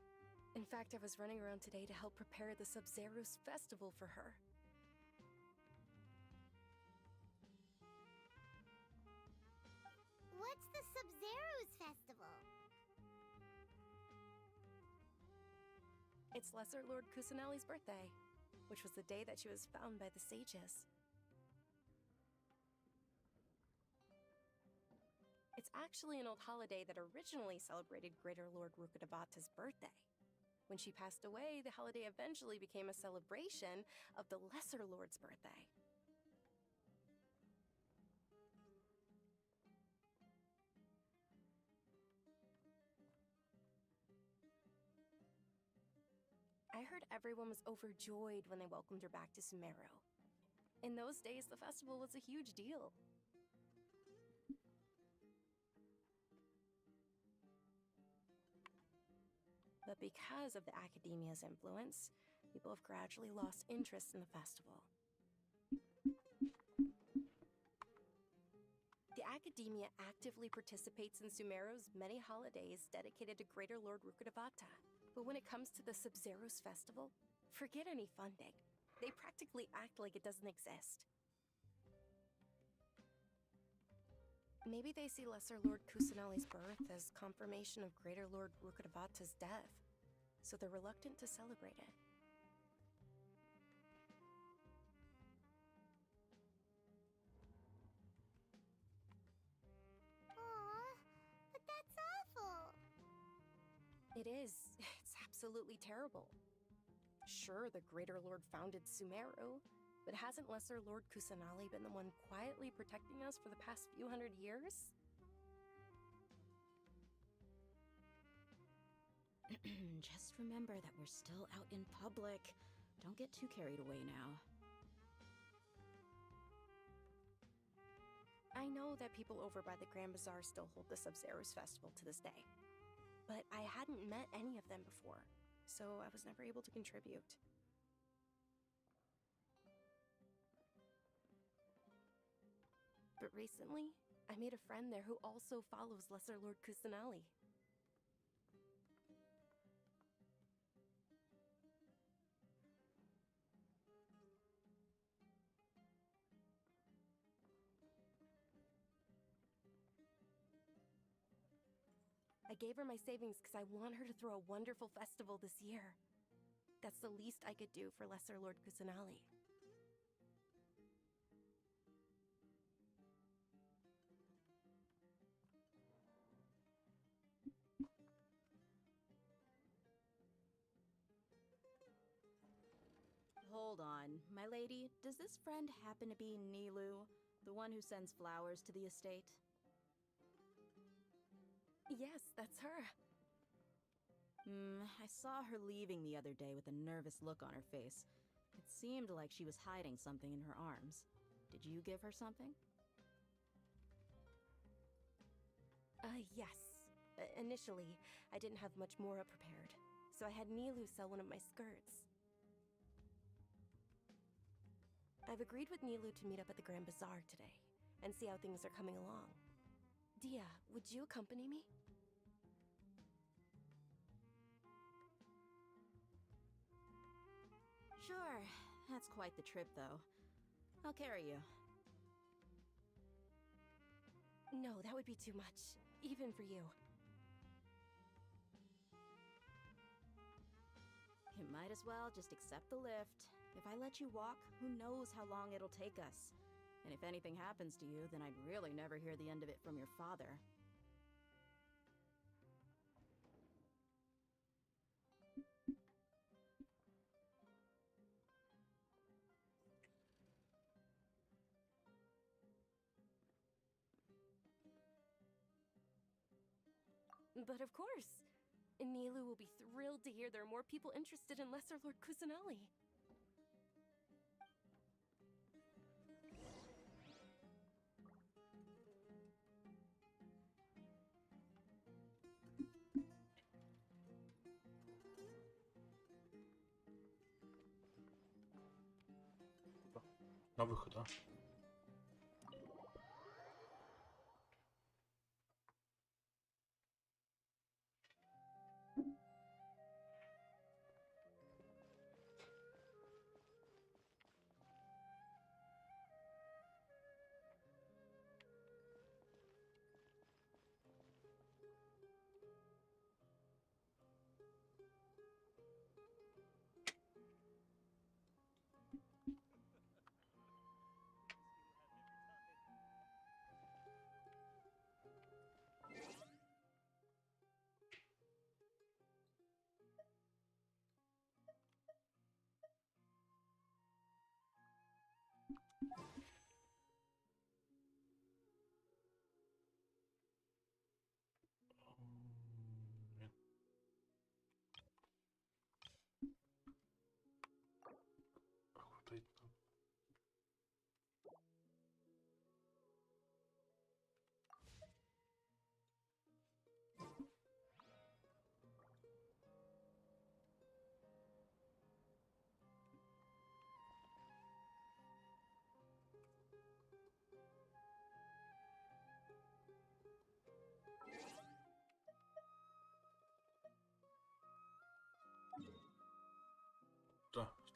Speaker 11: In fact, I was running around today to help prepare the Sub-Zerus festival for her. It's Lesser Lord Kusanali's birthday, which was the day that she was found by the sages. It's actually an old holiday that originally celebrated Greater Lord Rukkhadevata's birthday. When she passed away, the holiday eventually became a celebration of the Lesser Lord's birthday. I heard everyone was overjoyed when they welcomed her back to Sumeru. In those days, the festival was a huge deal. But because of the Academia's influence, people have gradually lost interest in the festival. The Academia actively participates in Sumeru's many holidays dedicated to Greater Lord Rukkhadevata. But when it comes to the Sub-Zero's festival, forget any funding. They practically act like it doesn't exist. Maybe they see Lesser Lord Kusanali's birth as confirmation of Greater Lord Rukkhadevata's death, so they're reluctant to celebrate it.
Speaker 3: Aw, but that's awful.
Speaker 11: It is. It's absolutely terrible. Sure, the Greater Lord founded Sumeru, but hasn't Lesser Lord Kusanali been the one quietly protecting us for the past few hundred years?
Speaker 14: Just remember that we're still out in public. Don't get too carried away now.
Speaker 11: I know that people over by the Grand Bazaar still hold the Sub-Zero's festival to this day, but I hadn't met any of them before, so I was never able to contribute. But recently, I made a friend there who also follows Lesser Lord Kusanali. I gave her my savings because I want her to throw a wonderful festival this year. That's the least I could do for Lesser Lord Kusanali.
Speaker 14: Hold on, my lady. Does this friend happen to be Nilu, the one who sends flowers to the estate?
Speaker 11: Yes, that's her.
Speaker 14: I saw her leaving the other day with a nervous look on her face. It seemed like she was hiding something in her arms. Did you give her something?
Speaker 11: Yes. Initially, I didn't have much more prepared, so I had Nilu sell one of my skirts. I've agreed with Nilu to meet up at the Grand Bazaar today, and see how things are coming along. Dia, would you accompany me?
Speaker 14: Sure. That's quite the trip, though. I'll carry you.
Speaker 11: No, that would be too much, even for you.
Speaker 14: You might as well just accept the lift. If I let you walk, who knows how long it'll take us? And if anything happens to you, then I'd really never hear the end of it from your father.
Speaker 11: But of course! Nilu will be thrilled to hear there are more people interested in Lesser Lord Kusanali.
Speaker 4: На выход, а?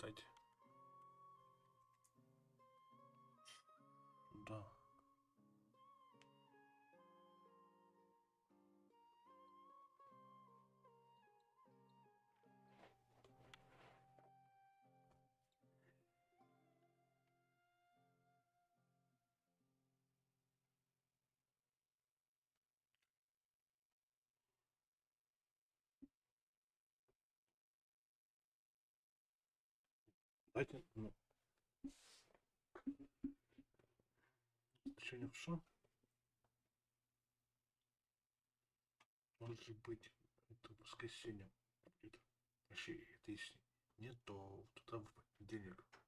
Speaker 4: кстати. Да. Давайте, ну, еще не все. Может быть, это воскресенье будет. Вообще, это если нет, то туда в понедельник.